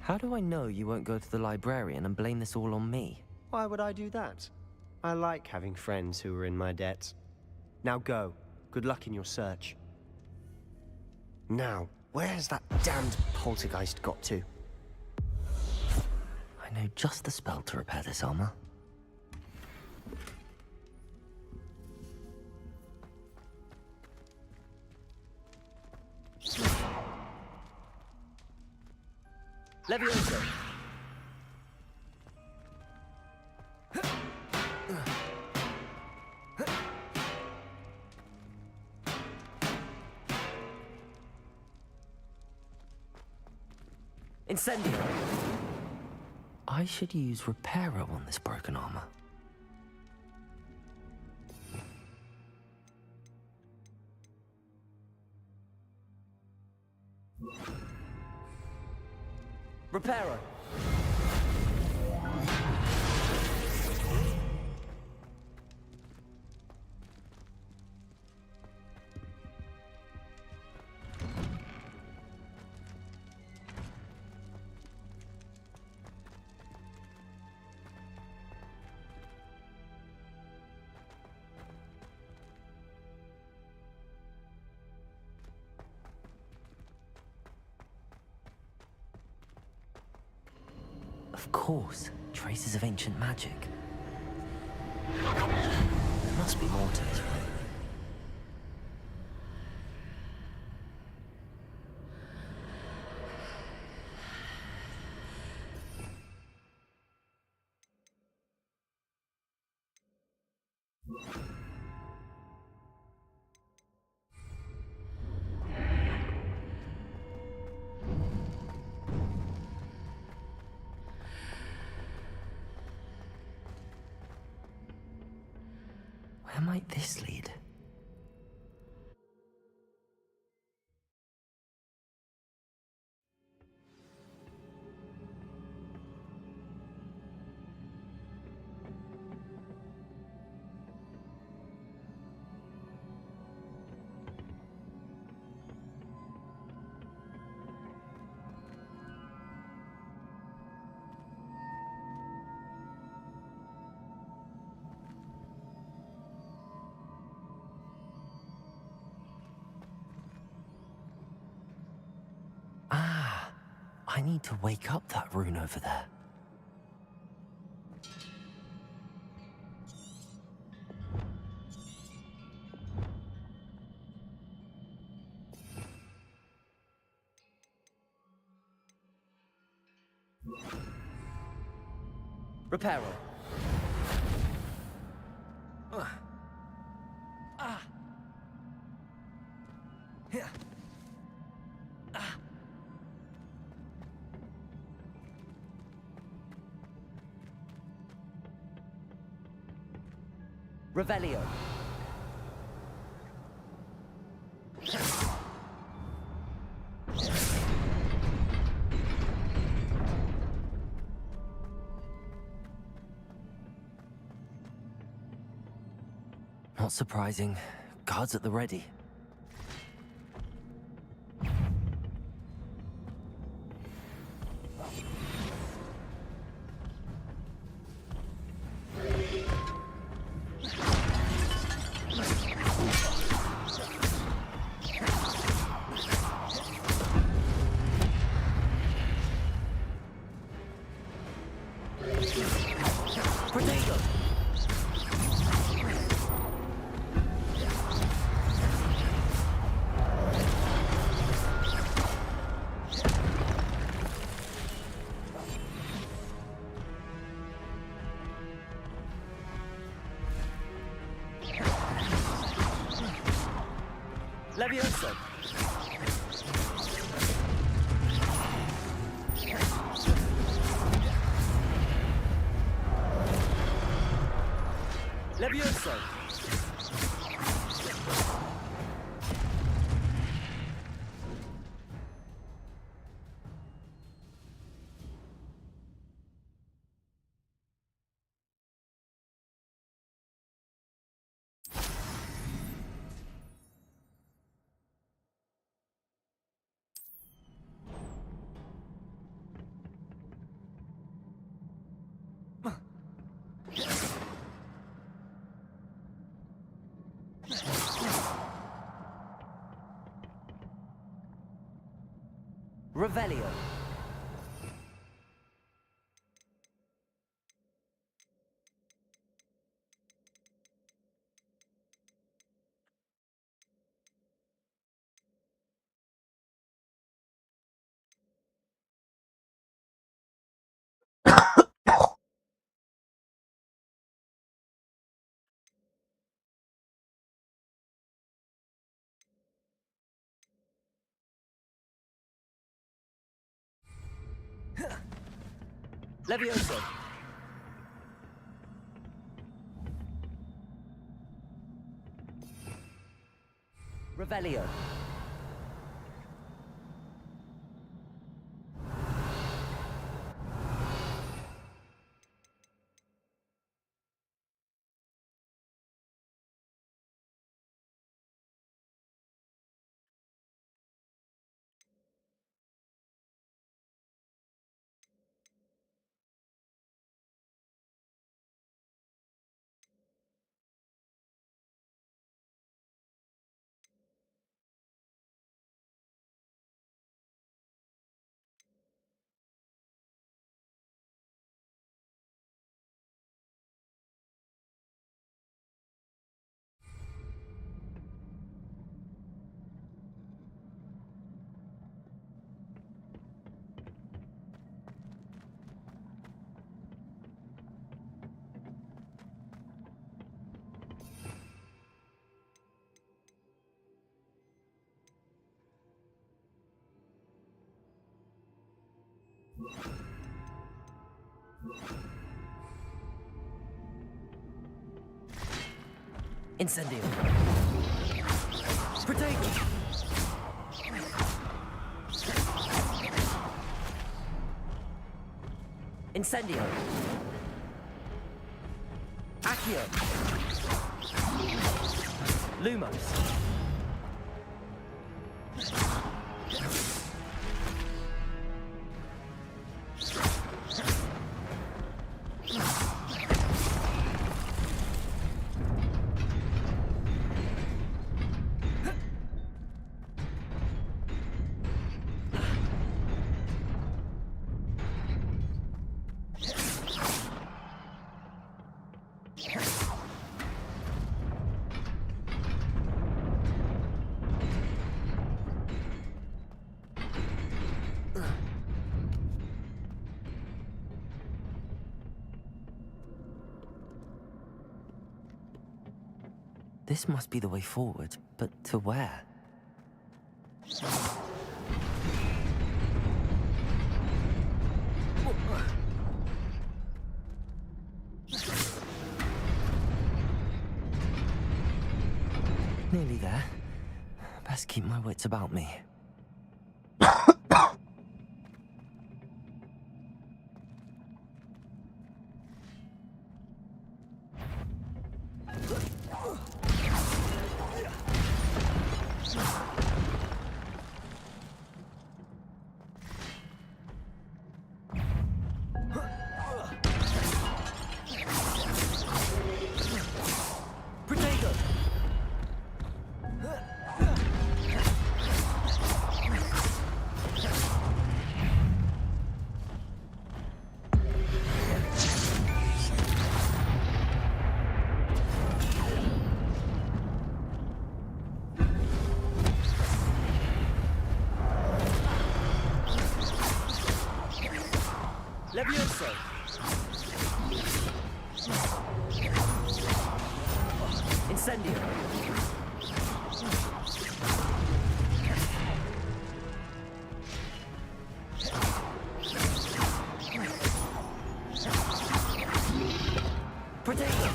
How do I know you won't go to the librarian and blame this all on me? Why would I do that? I like having friends who are in my debt. Now go. Good luck in your search. Now, where has that damned poltergeist got to? I know just the spell to repair this armor. Levioso! Incendio! I should use Reparo on this broken armor. Reparo! Of course, traces of ancient magic. There must be more to this, right? Where might this lead? Ah, I need to wake up that rune over there. Reparo. Revelio. Not surprising. Guards at the ready. Levioso. Levioso. Revelio. Levioso. Revelio. Incendio. Protego. Incendio. Accio. Lumos. This must be the way forward, but to where? Nearly there. Best keep my wits about me. Levioso! Incendio! Protego!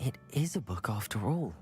It is a book after all.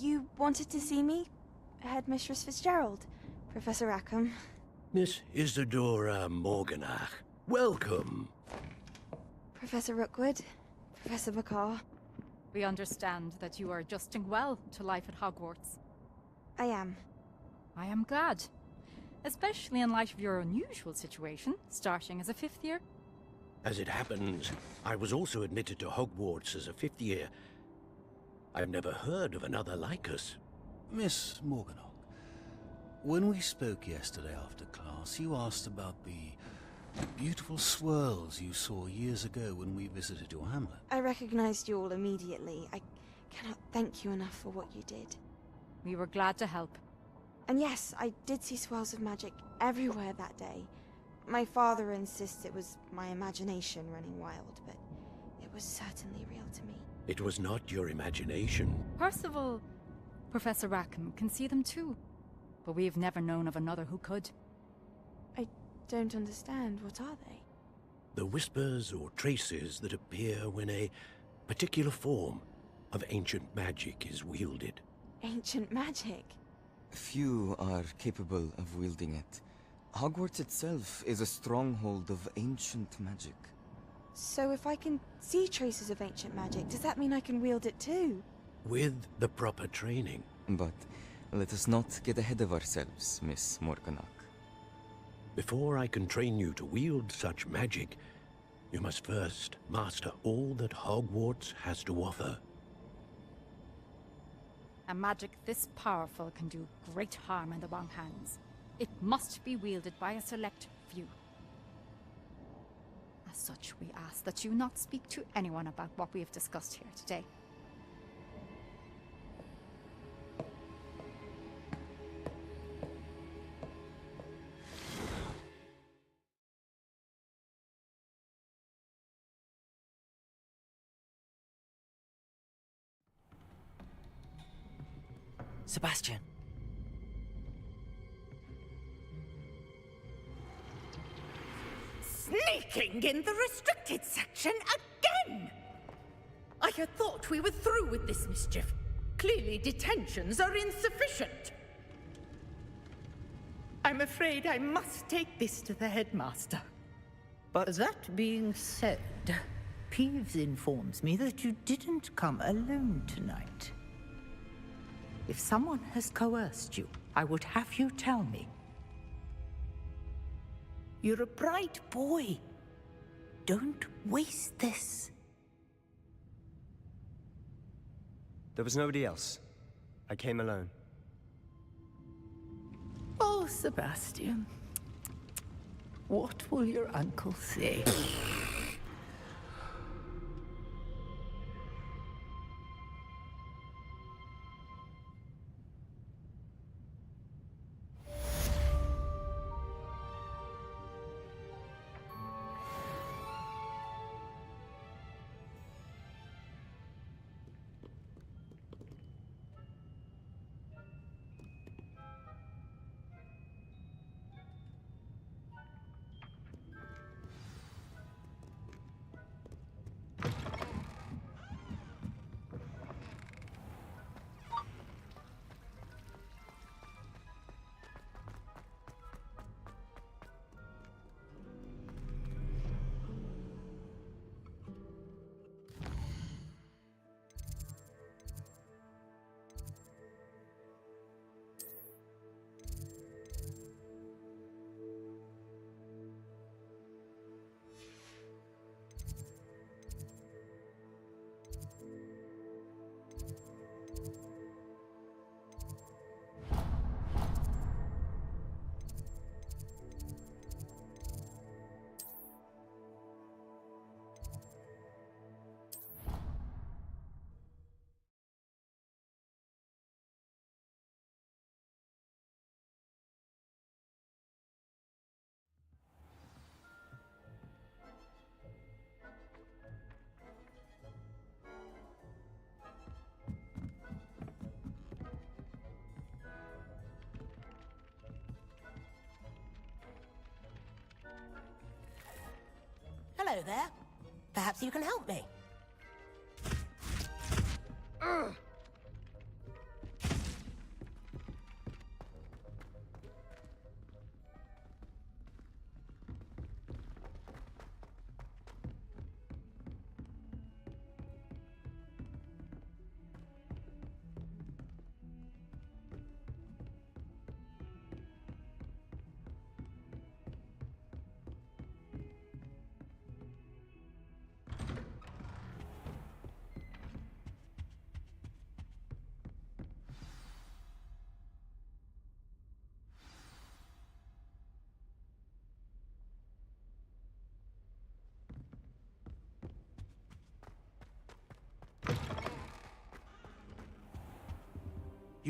You wanted to see me? Headmistress Fitzgerald, Professor Rackham. Miss Isadora Morganach, welcome. Professor Rookwood, Professor McCaw. We understand that you are adjusting well to life at Hogwarts. I am. I am glad. Especially in light of your unusual situation, starting as a 5th year. As it happens, I was also admitted to Hogwarts as a 5th year. I've never heard of another like us. Miss Morganach, when we spoke yesterday after class, you asked about the beautiful swirls you saw years ago when we visited your hamlet. I recognized you all immediately. I cannot thank you enough for what you did. We were glad to help. And yes, I did see swirls of magic everywhere that day. My father insists it was my imagination running wild, but it was certainly real to me. It was not your imagination. Percival, Professor Rackham can see them too. But we've never known of another who could. I don't understand. What are they? The whispers or traces that appear when a particular form of ancient magic is wielded. Ancient magic? Few are capable of wielding it. Hogwarts itself is a stronghold of ancient magic. So if I can see traces of ancient magic, does that mean I can wield it too? With the proper training. But let us not get ahead of ourselves, Miss Morganach. Before I can train you to wield such magic, you must first master all that Hogwarts has to offer. A magic this powerful can do great harm in the wrong hands. It must be wielded by a select few. As such, we ask that you not speak to anyone about what we have discussed here today. Sebastian. Sneaking in the restricted section again! I had thought we were through with this mischief. Clearly detentions are insufficient. I'm afraid I must take this to the headmaster. But that being said, Peeves informs me that you didn't come alone tonight. If someone has coerced you, I would have you tell me. You're a bright boy. Don't waste this. There was nobody else. I came alone. Oh, Sebastian. What will your uncle say? Hello there. Perhaps you can help me.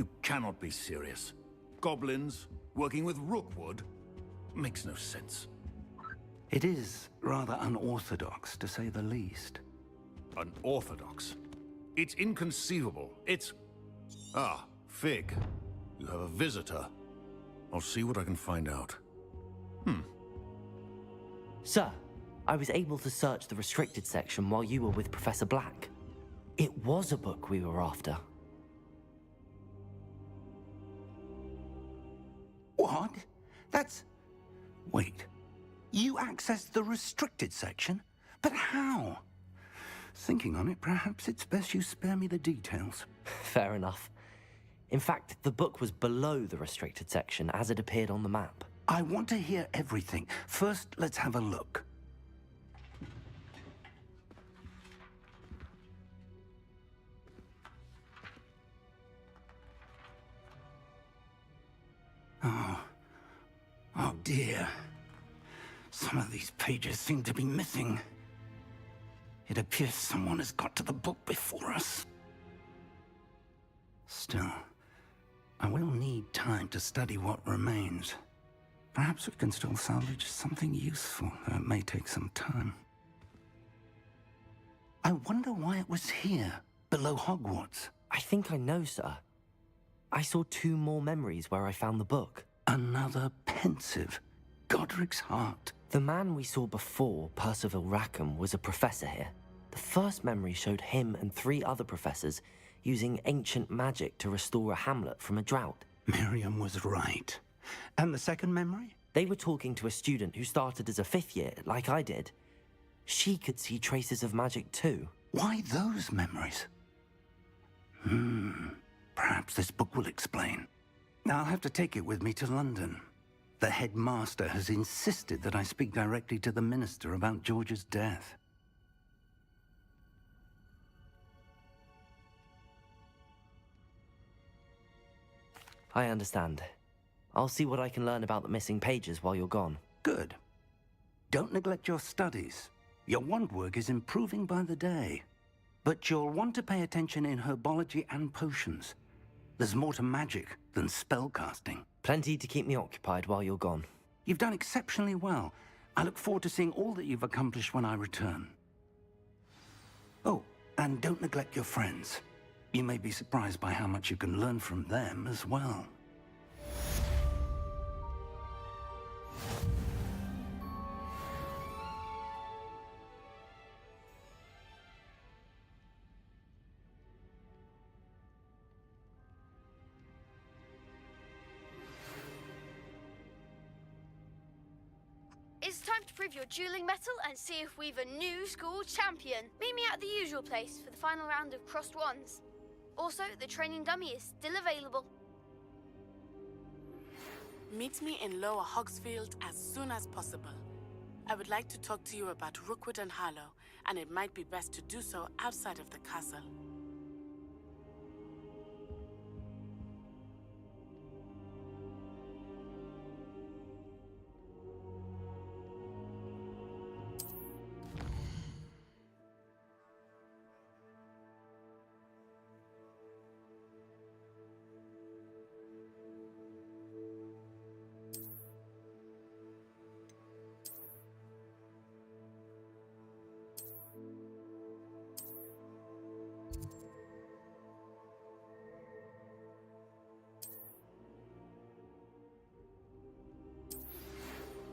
You cannot be serious. Goblins working with Rookwood? Makes no sense. It is rather unorthodox, to say the least. Unorthodox? It's inconceivable. It's... Ah, Fig. You have a visitor. I'll see what I can find out. Sir, I was able to search the restricted section while you were with Professor Black. It was a book we were after. What? That's... Wait. You accessed the restricted section? But how? Thinking on it, perhaps it's best you spare me the details. Fair enough. In fact, the book was below the restricted section as it appeared on the map. I want to hear everything. First, let's have a look. Oh dear. Some of these pages seem to be missing. It appears someone has got to the book before us. Still, I will need time to study what remains. Perhaps we can still salvage something useful, though it may take some time. I wonder why it was here, below Hogwarts. I think I know, sir. I saw 2 more memories where I found the book. Another pensive. Godric's heart. The man we saw before, Percival Rackham, was a professor here. The first memory showed him and 3 other professors using ancient magic to restore a hamlet from a drought. Miriam was right. And the second memory? They were talking to a student who started as a 5th year, like I did. She could see traces of magic too. Why those memories? Perhaps this book will explain. I'll have to take it with me to London. The headmaster has insisted that I speak directly to the minister about George's death. I understand. I'll see what I can learn about the missing pages while you're gone. Good. Don't neglect your studies. Your wand work is improving by the day. But you'll want to pay attention in herbology and potions. There's more to magic than spellcasting. Plenty to keep me occupied while you're gone. You've done exceptionally well. I look forward to seeing all that you've accomplished when I return. Oh, and don't neglect your friends. You may be surprised by how much you can learn from them as well. It's time to prove your dueling mettle and see if we've a new school champion. Meet me at the usual place for the final round of crossed wands. Also, the training dummy is still available. Meet me in Lower Hogsfield as soon as possible. I would like to talk to you about Rookwood and Harlow, and it might be best to do so outside of the castle.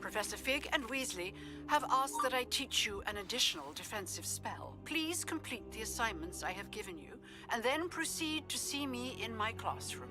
Professor Fig and Weasley have asked that I teach you an additional defensive spell. Please complete the assignments I have given you, and then proceed to see me in my classroom.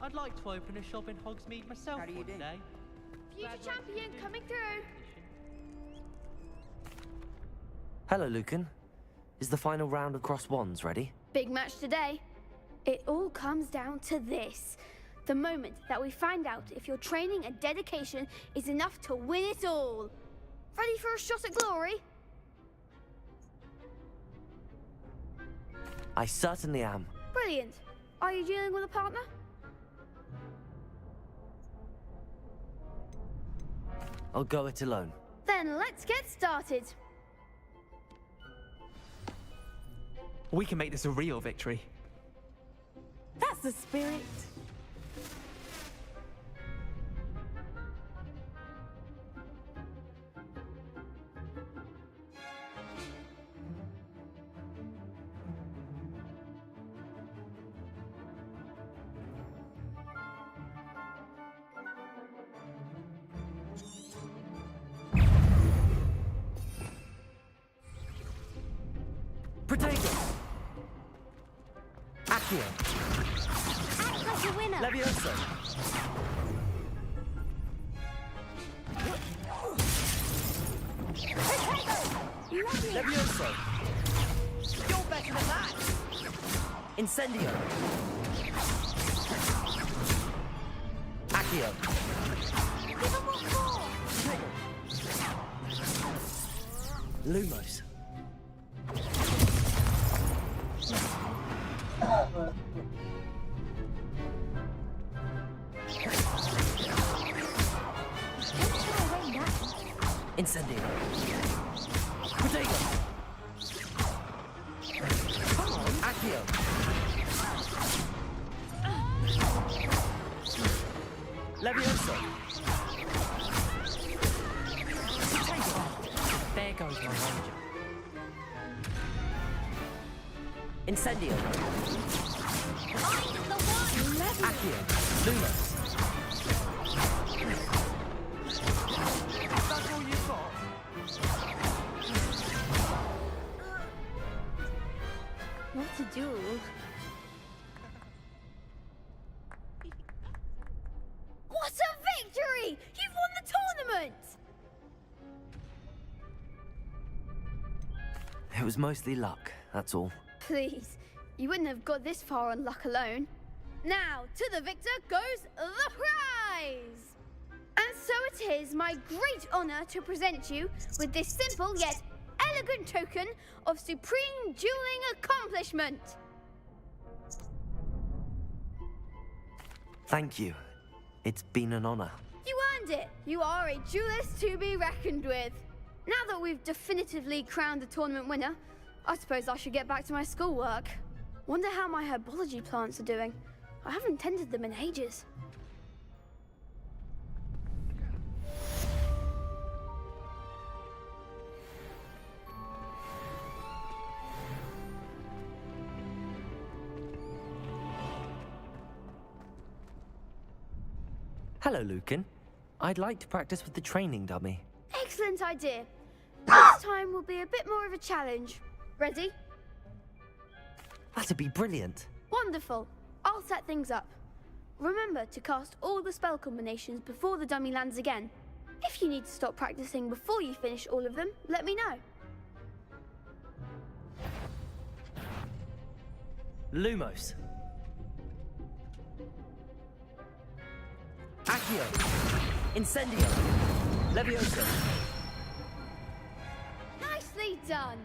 I'd like to open a shop in Hogsmeade myself one day. Future champion coming through. Hello, Lucan. Is the final round of cross wands ready? Big match today. It all comes down to this. The moment that we find out if your training and dedication is enough to win it all. Ready for a shot at glory? I certainly am. Brilliant. Are you dealing with a partner? I'll go it alone. Then let's get started. We can make this a real victory. That's the spirit. Protego! Accio! Act like a winner. Levioso! Levioso! You're better than that! Incendio! Accio! Give him what for? Lumos! Incendio! Protego! Accio! Levioso! Protego! There goes my ranger. Incendio! Find the one. Accio! Lumos! That's all you've got? What a duel. What a victory! You've won the tournament! It was mostly luck, that's all. Please, you wouldn't have got this far on luck alone. Now, to the victor goes the prize! And so it is my great honor to present you with this simple yet elegant token of supreme dueling accomplishment. Thank you. It's been an honor. You earned it. You are a duelist to be reckoned with. Now that we've definitively crowned the tournament winner, I suppose I should get back to my schoolwork. Wonder how my herbology plants are doing. I haven't tended them in ages. Hello, Lucan. I'd like to practice with the training dummy. Excellent idea. This time will be a bit more of a challenge. Ready? That'd be brilliant. Wonderful. I'll set things up. Remember to cast all the spell combinations before the dummy lands again. If you need to stop practicing before you finish all of them, let me know. Lumos. Accio. Incendio. Levioso. Nicely done.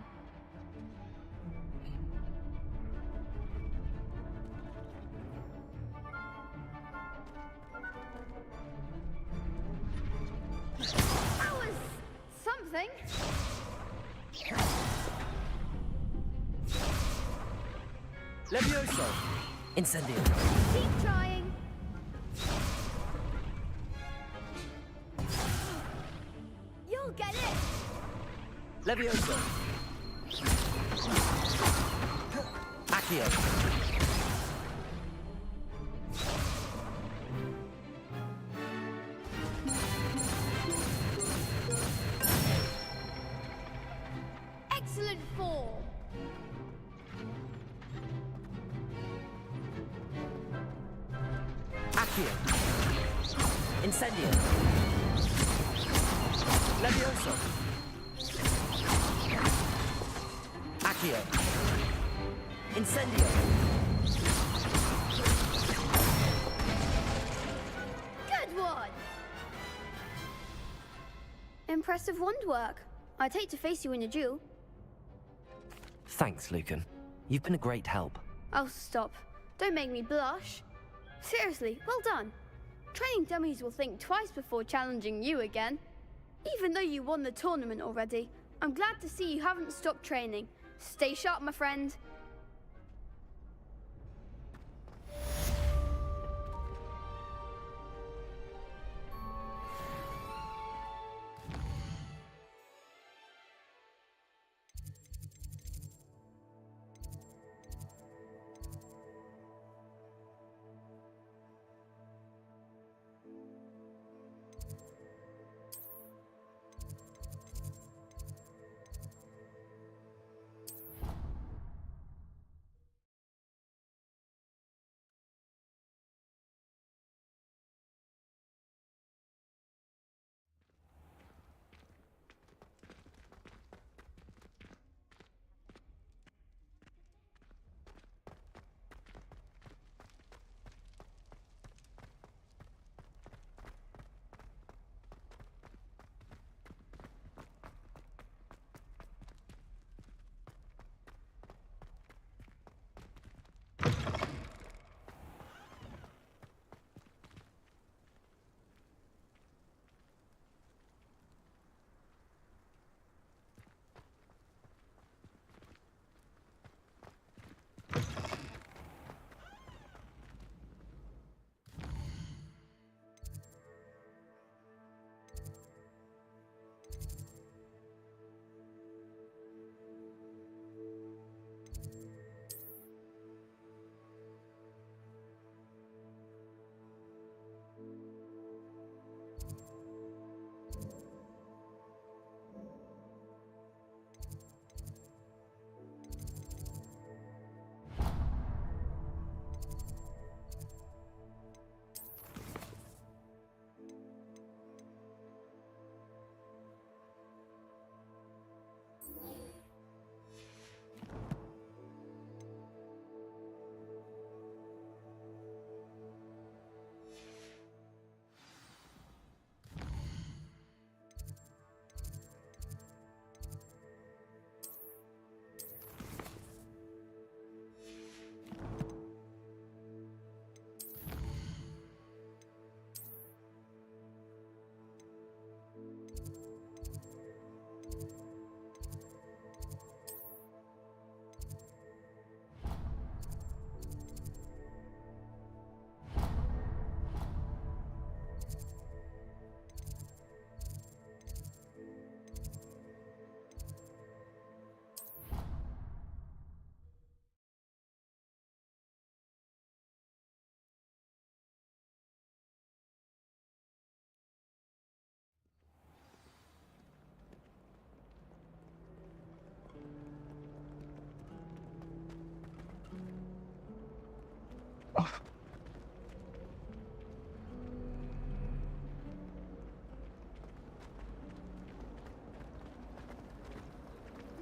That was something. Levioso. Incendio. Keep trying. You'll get it. Levioso. Accio. Excellent form. Accio. Incendio. Levioso. Accio. Incendio. Good one. Impressive wand work. I'd hate to face you in a duel. Thanks, Lucan. You've been a great help. Oh, stop. Don't make me blush. Seriously, well done. Training dummies will think twice before challenging you again. Even though you won the tournament already, I'm glad to see you haven't stopped training. Stay sharp, my friend.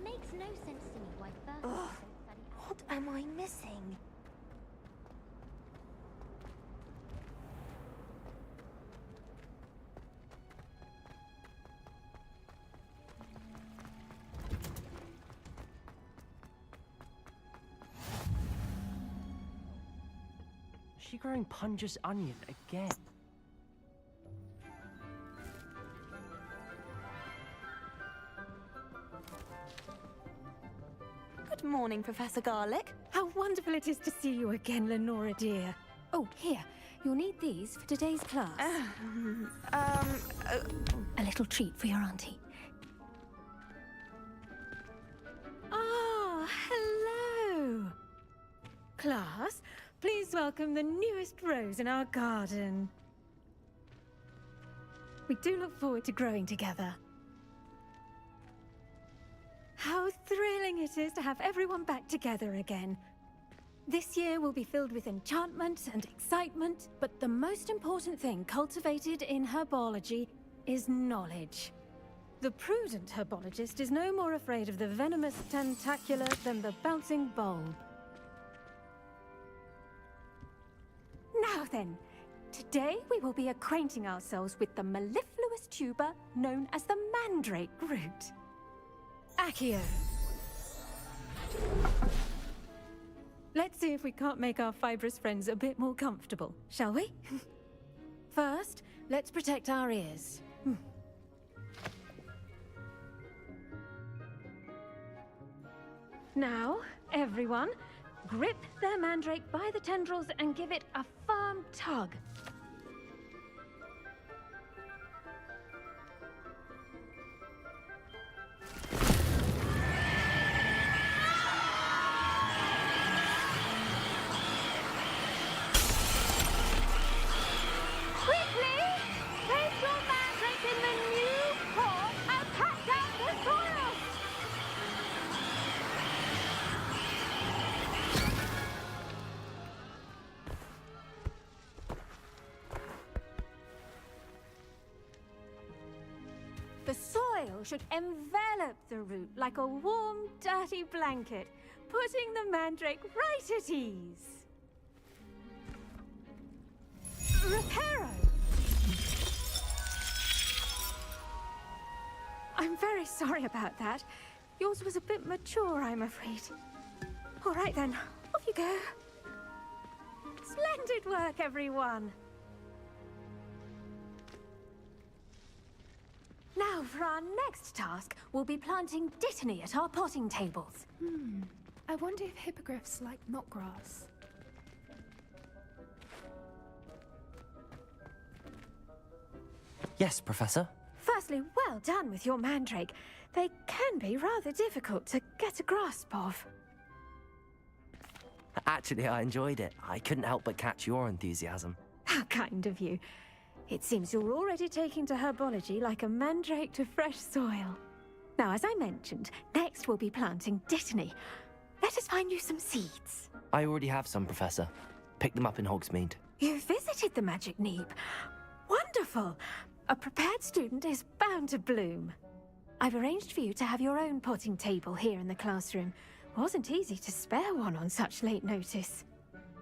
Makes no sense to me why first Ugh, don't study what am I missing? Is she growing Punja's onion again? Good morning, Professor Garlick. How wonderful it is to see you again, Lenora dear. Oh, here. You'll need these for today's class. A little treat for your auntie. Ah, hello. Class, please welcome the newest rose in our garden. We do look forward to growing together. How thrilling it is to have everyone back together again. This year will be filled with enchantment and excitement, but the most important thing cultivated in herbology is knowledge. The prudent herbologist is no more afraid of the venomous tentacular than the bouncing bulb. Now then, today we will be acquainting ourselves with the mellifluous tuber known as the mandrake root. Accio. Let's see if we can't make our fibrous friends a bit more comfortable, shall we? First, let's protect our ears. Now, everyone, grip their mandrake by the tendrils and give it a firm tug. The soil should envelop the root like a warm, dirty blanket, putting the mandrake right at ease. Reparo! I'm very sorry about that. Yours was a bit mature, I'm afraid. All right then, off you go. Splendid work, everyone! Now, for our next task, we'll be planting dittany at our potting tables. I wonder if hippogriffs like knotgrass. Yes, Professor. Firstly, well done with your mandrake. They can be rather difficult to get a grasp of. Actually, I enjoyed it. I couldn't help but catch your enthusiasm. How kind of you. It seems you're already taking to herbology like a mandrake to fresh soil. Now, as I mentioned, next we'll be planting dittany. Let us find you some seeds. I already have some, Professor. Picked them up in Hogsmeade. You visited the Magic Neep. Wonderful! A prepared student is bound to bloom. I've arranged for you to have your own potting table here in the classroom. Wasn't easy to spare one on such late notice.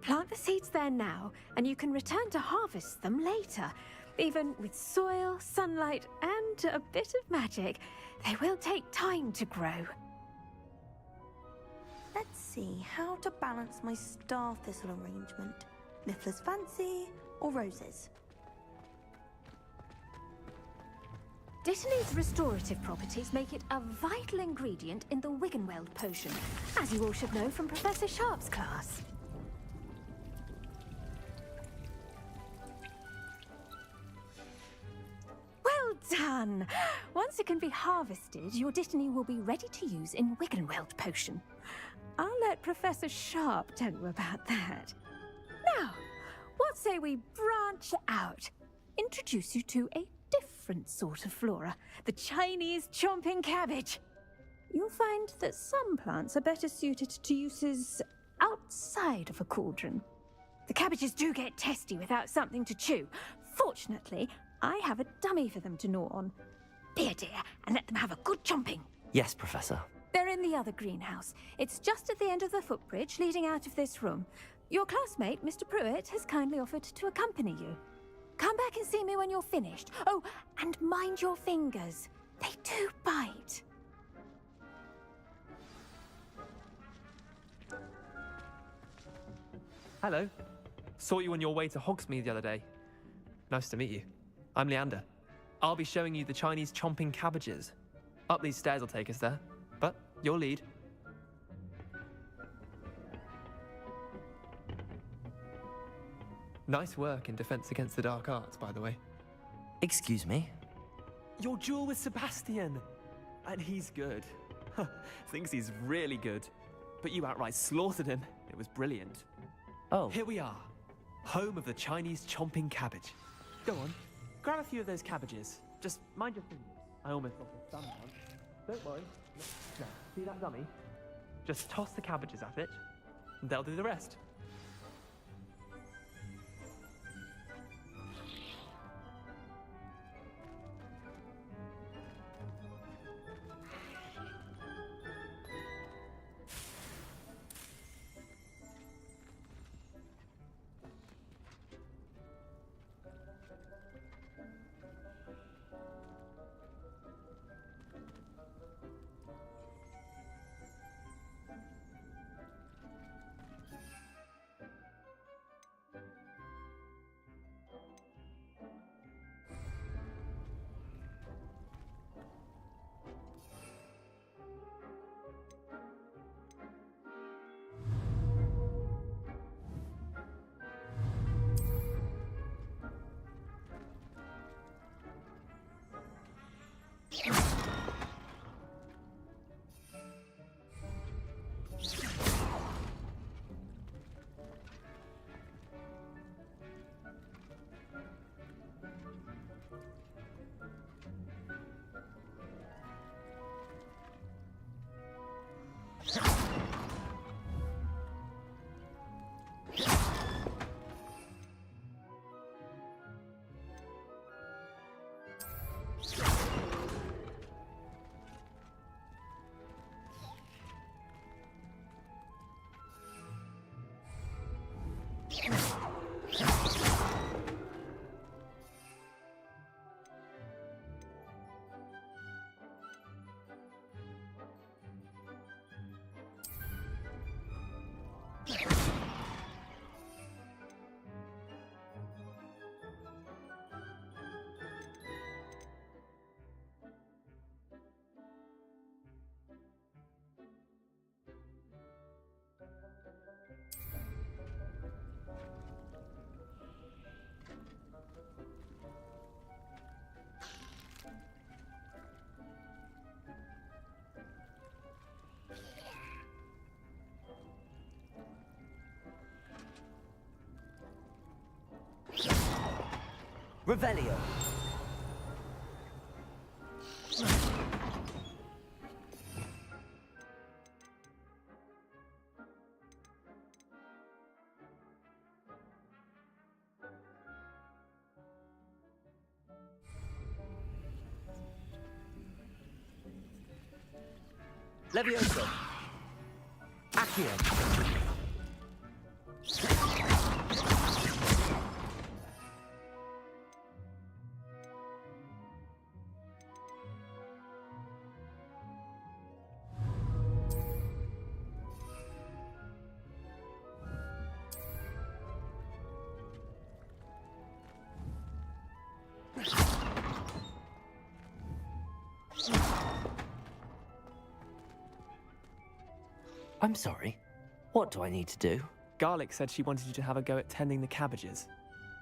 Plant the seeds there now, and you can return to harvest them later. Even with soil, sunlight, and a bit of magic, they will take time to grow. Let's see how to balance my star thistle arrangement. Niffler's fancy or roses? Dittany's restorative properties make it a vital ingredient in the Wiggenweld potion, as you all should know from Professor Sharp's class. Well done! Once it can be harvested, your dittany will be ready to use in Wiggenweld potion. I'll let Professor Sharp tell you about that. Now, what say we branch out? Introduce you to a different sort of flora, the Chinese chomping cabbage. You'll find that some plants are better suited to uses outside of a cauldron. The cabbages do get testy without something to chew. Fortunately, I have a dummy for them to gnaw on. Be a dear and let them have a good chomping. Yes, Professor. They're in the other greenhouse. It's just at the end of the footbridge leading out of this room. Your classmate, Mr. Pruitt, has kindly offered to accompany you. Come back and see me when you're finished. Oh, and mind your fingers. They do bite. Hello. Saw you on your way to Hogsmeade the other day. Nice to meet you. I'm Leander. I'll be showing you the Chinese chomping cabbages. Up these stairs will take us there, but your lead. Nice work in Defense Against the Dark Arts, by the way. Excuse me? Your duel with Sebastian! And he's good. Thinks he's really good. But you outright slaughtered him. It was brilliant. Oh. Here we are. Home of the Chinese chomping cabbage. Go on, grab a few of those cabbages. Just mind your fingers. I almost lost a thumb once. Don't worry. Now, see that dummy? Just toss the cabbages at it, and they'll do the rest. Revelio. Levioso. Accio. I'm sorry. What do I need to do? Garlic said she wanted you to have a go at tending the cabbages.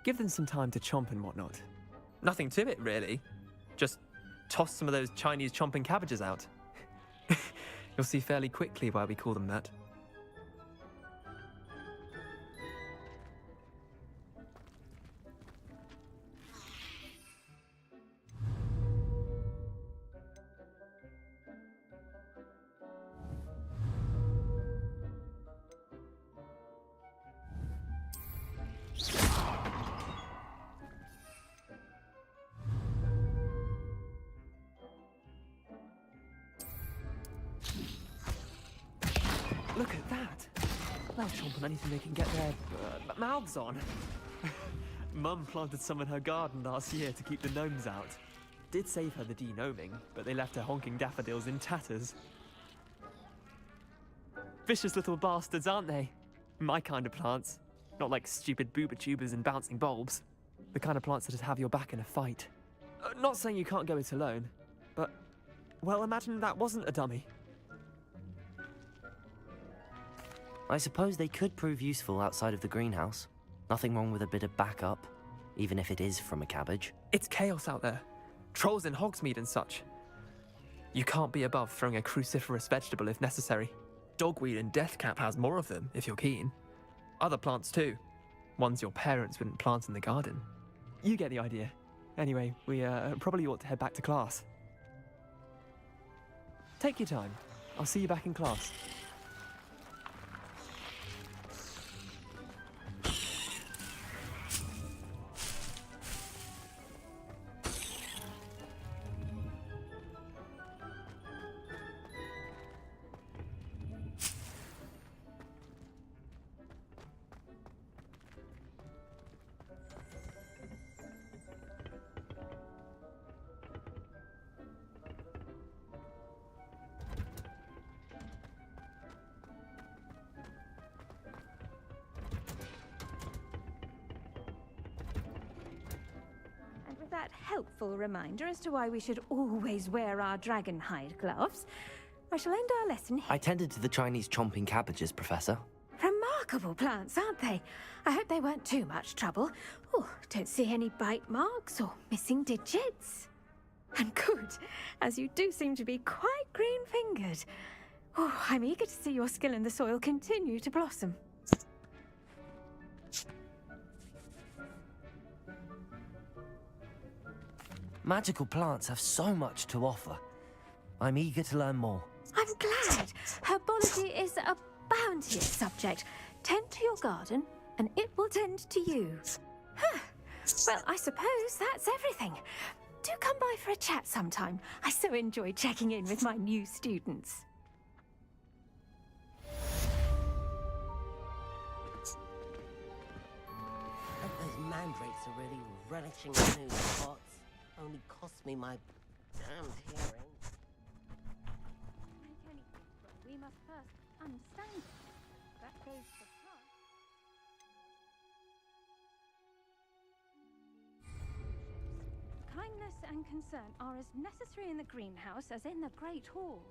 Give them some time to chomp and whatnot. Nothing to it, really. Just toss some of those Chinese chomping cabbages out. You'll see fairly quickly why we call them that. Look at that! They'll chomp on anything they can get their mouths on. Mum planted some in her garden last year to keep the gnomes out. Did save her the de-gnoming, but they left her honking daffodils in tatters. Vicious little bastards, aren't they? My kind of plants. Not like stupid booba tubers and bouncing bulbs. The kind of plants that'd have your back in a fight. Not saying you can't go it alone, but, well, imagine that wasn't a dummy. I suppose they could prove useful outside of the greenhouse. Nothing wrong with a bit of backup, even if it is from a cabbage. It's chaos out there. Trolls in Hogsmeade and such. You can't be above throwing a cruciferous vegetable if necessary. Dogweed and Deathcap has more of them, if you're keen. Other plants too. Ones your parents wouldn't plant in the garden. You get the idea. Anyway, we probably ought to head back to class. Take your time. I'll see you back in class. That helpful reminder as to why we should always wear our dragon hide gloves, I shall end our lesson here. I tended to the Chinese chomping cabbages, Professor. Remarkable plants, aren't they? I hope they weren't too much trouble. Oh, don't see any bite marks or missing digits. And good, as you do seem to be quite green-fingered. Oh, I'm eager to see your skill in the soil continue to blossom. Magical plants have so much to offer. I'm eager to learn more. I'm glad. Herbology is a bounteous subject. Tend to your garden, and it will tend to you. Huh. Well, I suppose that's everything. Do come by for a chat sometime. I so enjoy checking in with my new students. Those mandrakes are really relishing the new spots. Only cost me my damned hearing. We must first understand it. That goes for plus. Kindness and concern are as necessary in the greenhouse as in the Great Hall.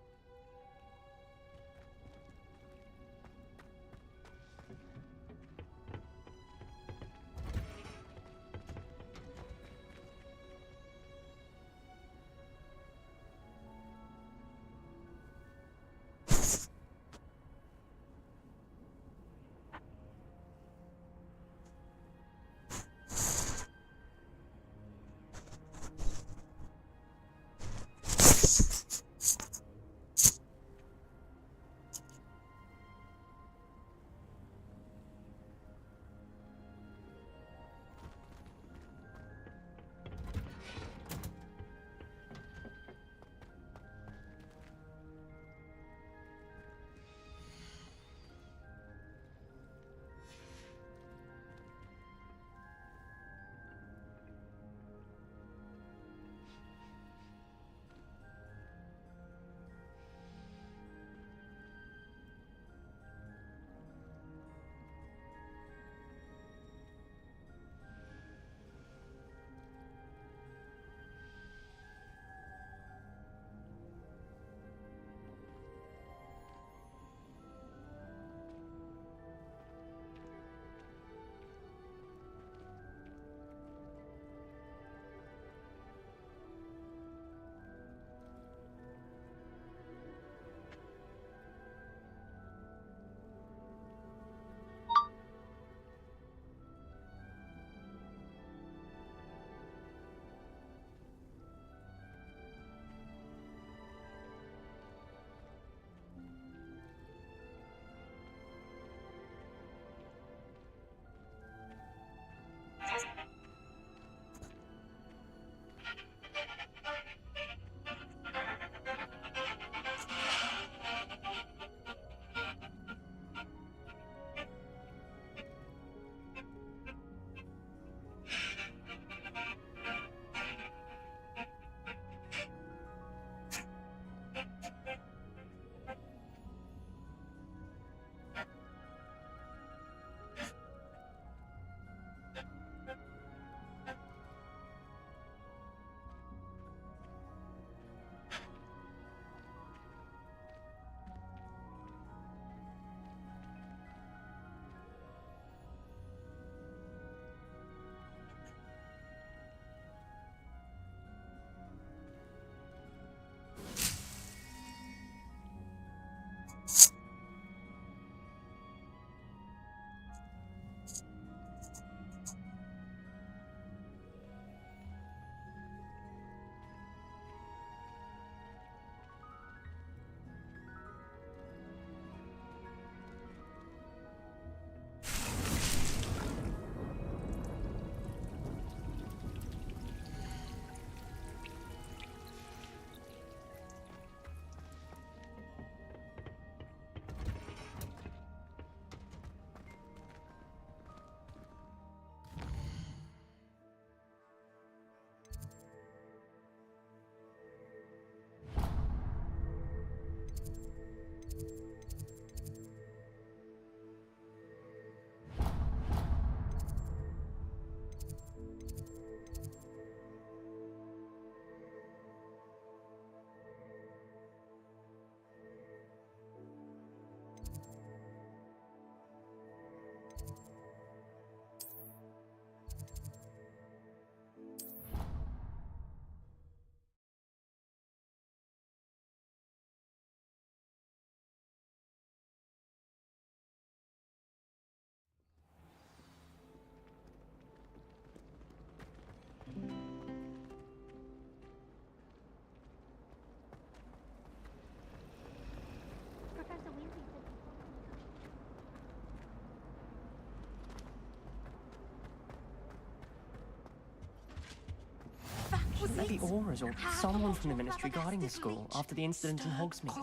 Lady Aura's or someone from the Ministry guarding the school after the incident in Hogsmeade.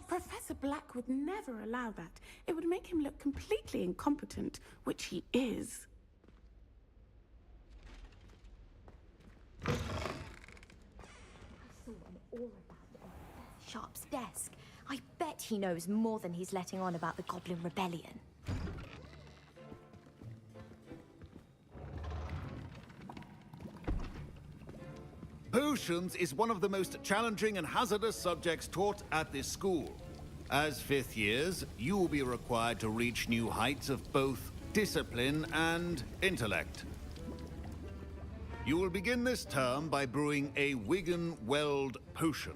Professor Black would never allow that. It would make him look completely incompetent, which he is. I saw an aura band on Professor Sharp's desk. I bet he knows more than he's letting on about the Goblin Rebellion. Potions is one of the most challenging and hazardous subjects taught at this school. As fifth years, you will be required to reach new heights of both discipline and intellect. You will begin this term by brewing a Wiggenweld potion.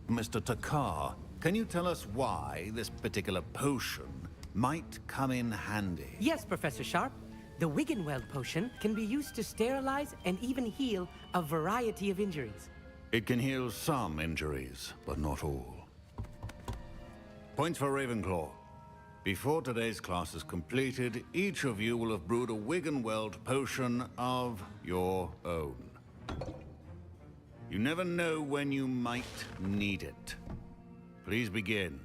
Mr. Takar, can you tell us why this particular potion might come in handy? Yes, Professor Sharp. The Wiggenweld potion can be used to sterilize and even heal a variety of injuries. It can heal some injuries, but not all. Points for Ravenclaw. Before today's class is completed, each of you will have brewed a Wiggenweld potion of your own. You never know when you might need it. Please begin.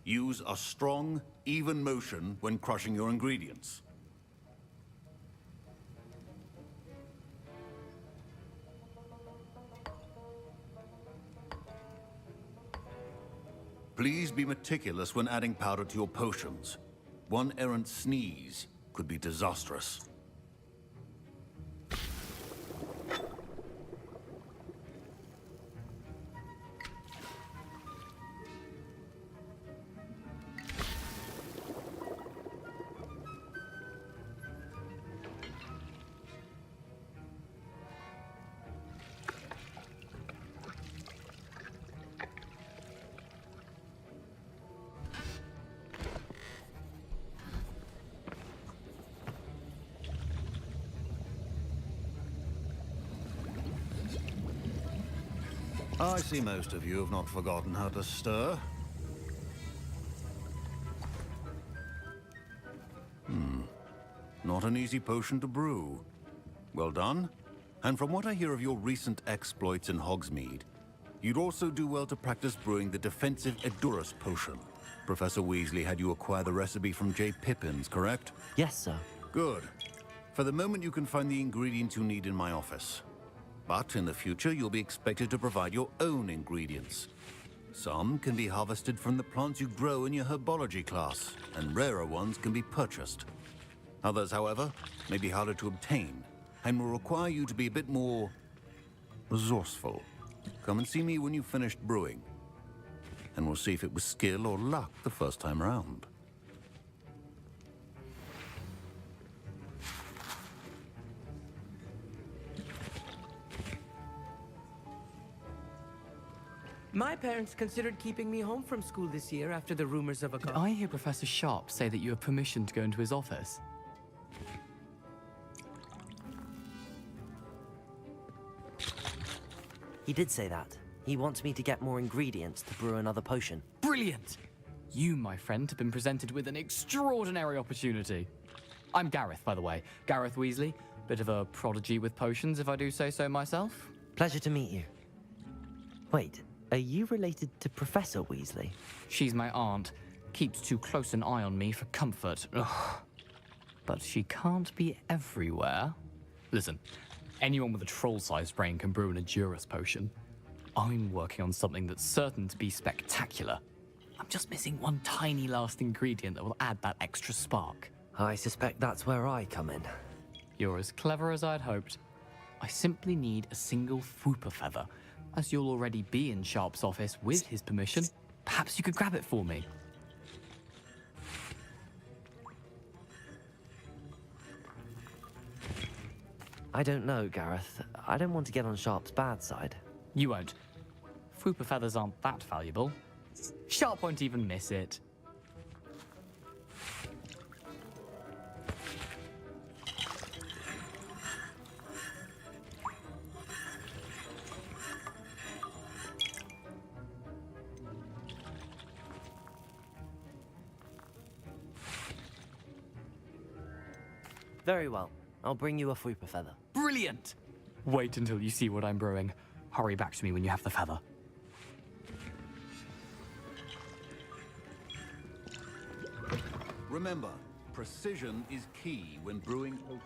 Use a strong, even motion when crushing your ingredients. Please be meticulous when adding powder to your potions. One errant sneeze could be disastrous. I see most of you have not forgotten how to stir. Not an easy potion to brew. Well done. And from what I hear of your recent exploits in Hogsmeade, you'd also do well to practice brewing the defensive Edurus potion. Professor Weasley had you acquire the recipe from J. Pippins, correct? Yes, sir. Good. For the moment, you can find the ingredients you need in my office. But in the future, you'll be expected to provide your own ingredients. Some can be harvested from the plants you grow in your herbology class, and rarer ones can be purchased. Others, however, may be harder to obtain, and will require you to be a bit more resourceful. Come and see me when you've finished brewing, and we'll see if it was skill or luck the first time round. My parents considered keeping me home from school this year after the rumors of a... Did I hear Professor Sharp say that you have permission to go into his office? He did say that. He wants me to get more ingredients to brew another potion. Brilliant! You, my friend, have been presented with an extraordinary opportunity. I'm Gareth, by the way. Gareth Weasley. Bit of a prodigy with potions, if I do say so myself. Pleasure to meet you. Wait, are you related to Professor Weasley? She's my aunt. Keeps too close an eye on me for comfort. Ugh. But she can't be everywhere. Listen, anyone with a troll-sized brain can brew an Edurus potion. I'm working on something that's certain to be spectacular. I'm just missing one tiny last ingredient that will add that extra spark. I suspect that's where I come in. You're as clever as I'd hoped. I simply need a single Fwooper feather. As you'll already be in Sharp's office with his permission, perhaps you could grab it for me. I don't know, Gareth. I don't want to get on Sharp's bad side. You won't. Fwooper feathers aren't that valuable. Sharp won't even miss it. Very well. I'll bring you a fupa feather. Brilliant! Wait until you see what I'm brewing. Hurry back to me when you have the feather. Remember, precision is key when brewing potions.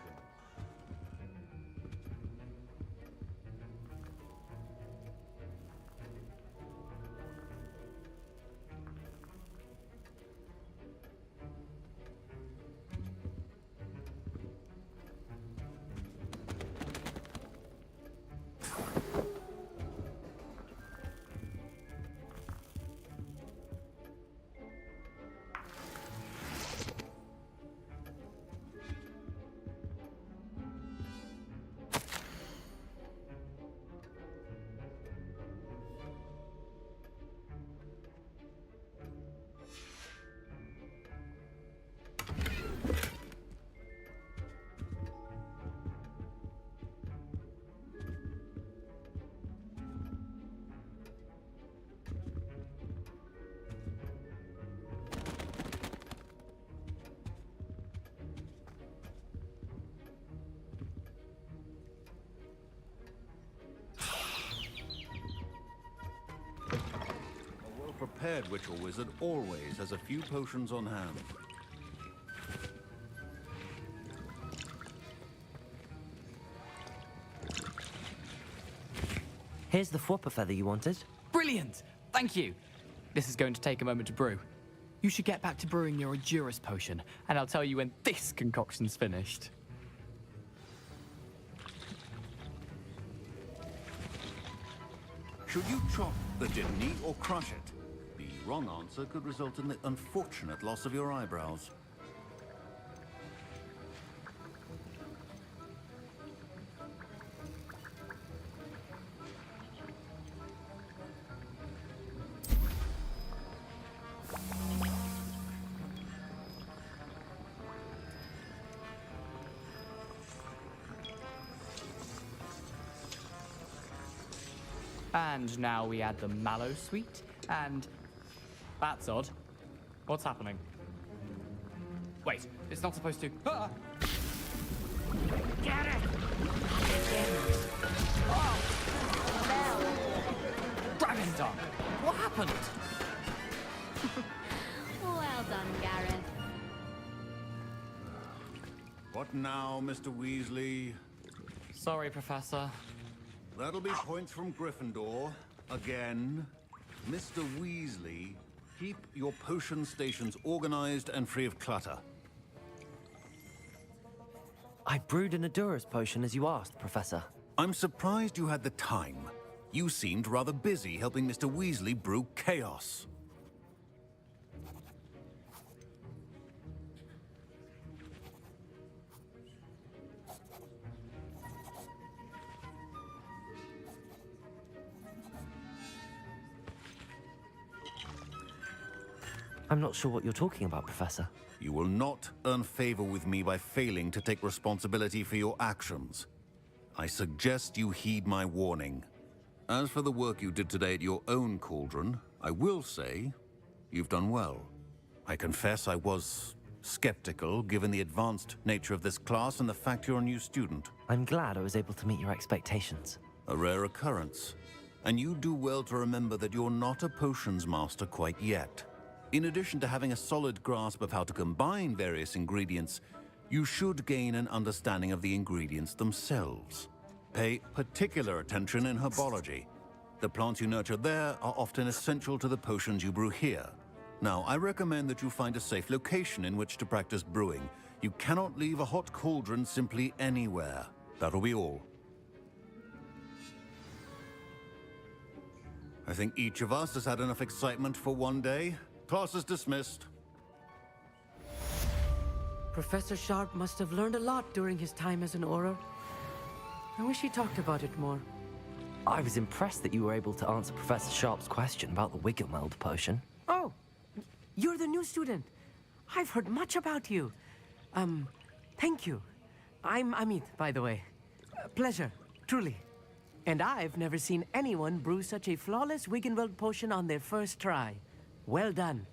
A well-prepared ritual wizard always has a few potions on hand. Here's the fupa feather you wanted. Brilliant! Thank you! This is going to take a moment to brew. You should get back to brewing your Endurus potion, and I'll tell you when this concoction's finished. Should you chop the didn't or crush it? The wrong answer could result in the unfortunate loss of your eyebrows. And now we add the mallow sweet, and... That's odd. What's happening? Wait, it's not supposed to... Ah! Get it! Oh! Dragon Tongue! What happened? Well done, Gareth. What now, Mr. Weasley? Sorry, Professor. That'll be points from Gryffindor. Again. Mr. Weasley, keep your potion stations organized and free of clutter. I brewed an Endurus potion as you asked, Professor. I'm surprised you had the time. You seemed rather busy helping Mr. Weasley brew chaos. I'm not sure what you're talking about, Professor. You will not earn favor with me by failing to take responsibility for your actions. I suggest you heed my warning. As for the work you did today at your own cauldron, I will say you've done well. I confess I was skeptical, given the advanced nature of this class and the fact you're a new student. I'm glad I was able to meet your expectations. A rare occurrence. And you do well to remember that you're not a potions master quite yet. In addition to having a solid grasp of how to combine various ingredients, you should gain an understanding of the ingredients themselves. Pay particular attention in herbology. The plants you nurture there are often essential to the potions you brew here. Now, I recommend that you find a safe location in which to practice brewing. You cannot leave a hot cauldron simply anywhere. That'll be all. I think each of us has had enough excitement for one day. Class is dismissed. Professor Sharp must have learned a lot during his time as an Auror. I wish he talked about it more. I was impressed that you were able to answer Professor Sharp's question about the Wiggenweld potion. Oh, you're the new student. I've heard much about you. Thank you. I'm Amit, by the way. Pleasure, truly. And I've never seen anyone brew such a flawless Wiggenweld potion on their first try. Well done.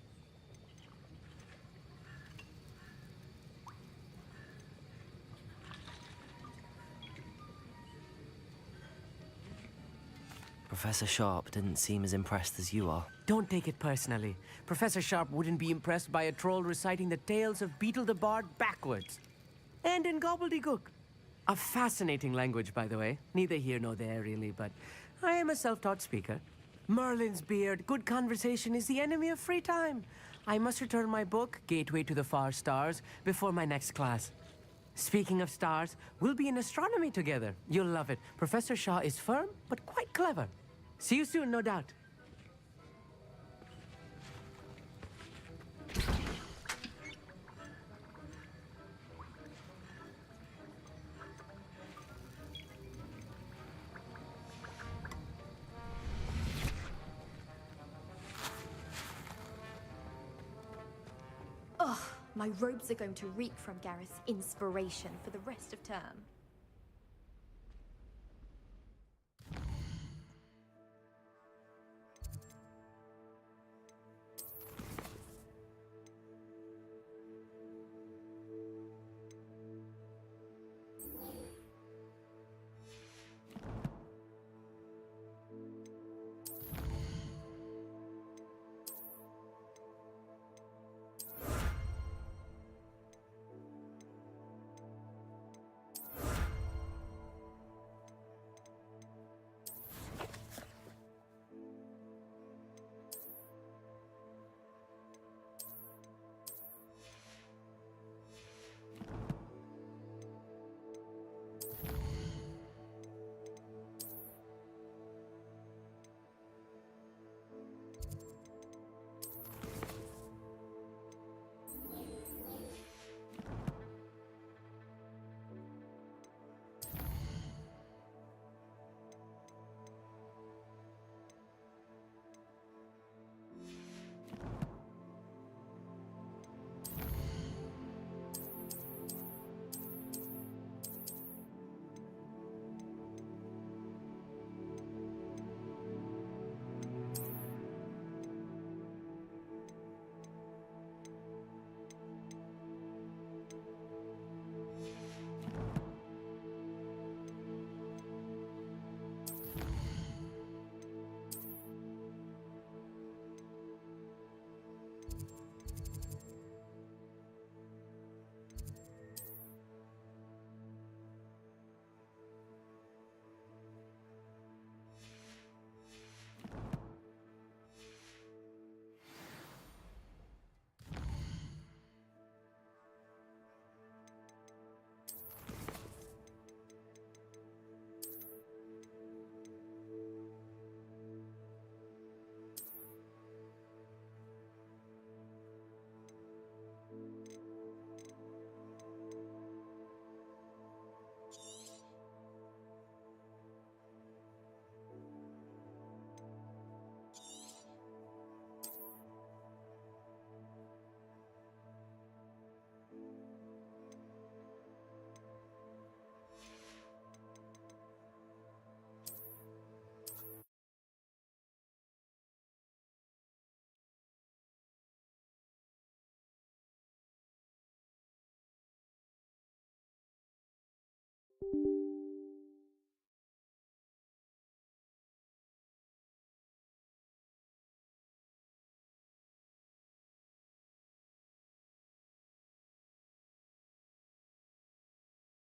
Professor Sharp didn't seem as impressed as you are. Don't take it personally. Professor Sharp wouldn't be impressed by a troll reciting the tales of Beetle the Bard backwards. And in gobbledygook. A fascinating language, by the way. Neither here nor there, really, but I am a self-taught speaker. Merlin's beard, good conversation is the enemy of free time. I must return my book, Gateway to the Far Stars, before my next class. Speaking of stars, we'll be in astronomy together. You'll love it. Professor Shaw is firm, but quite clever. See you soon, no doubt. Ugh, my robes are going to reek from Gareth's inspiration for the rest of term.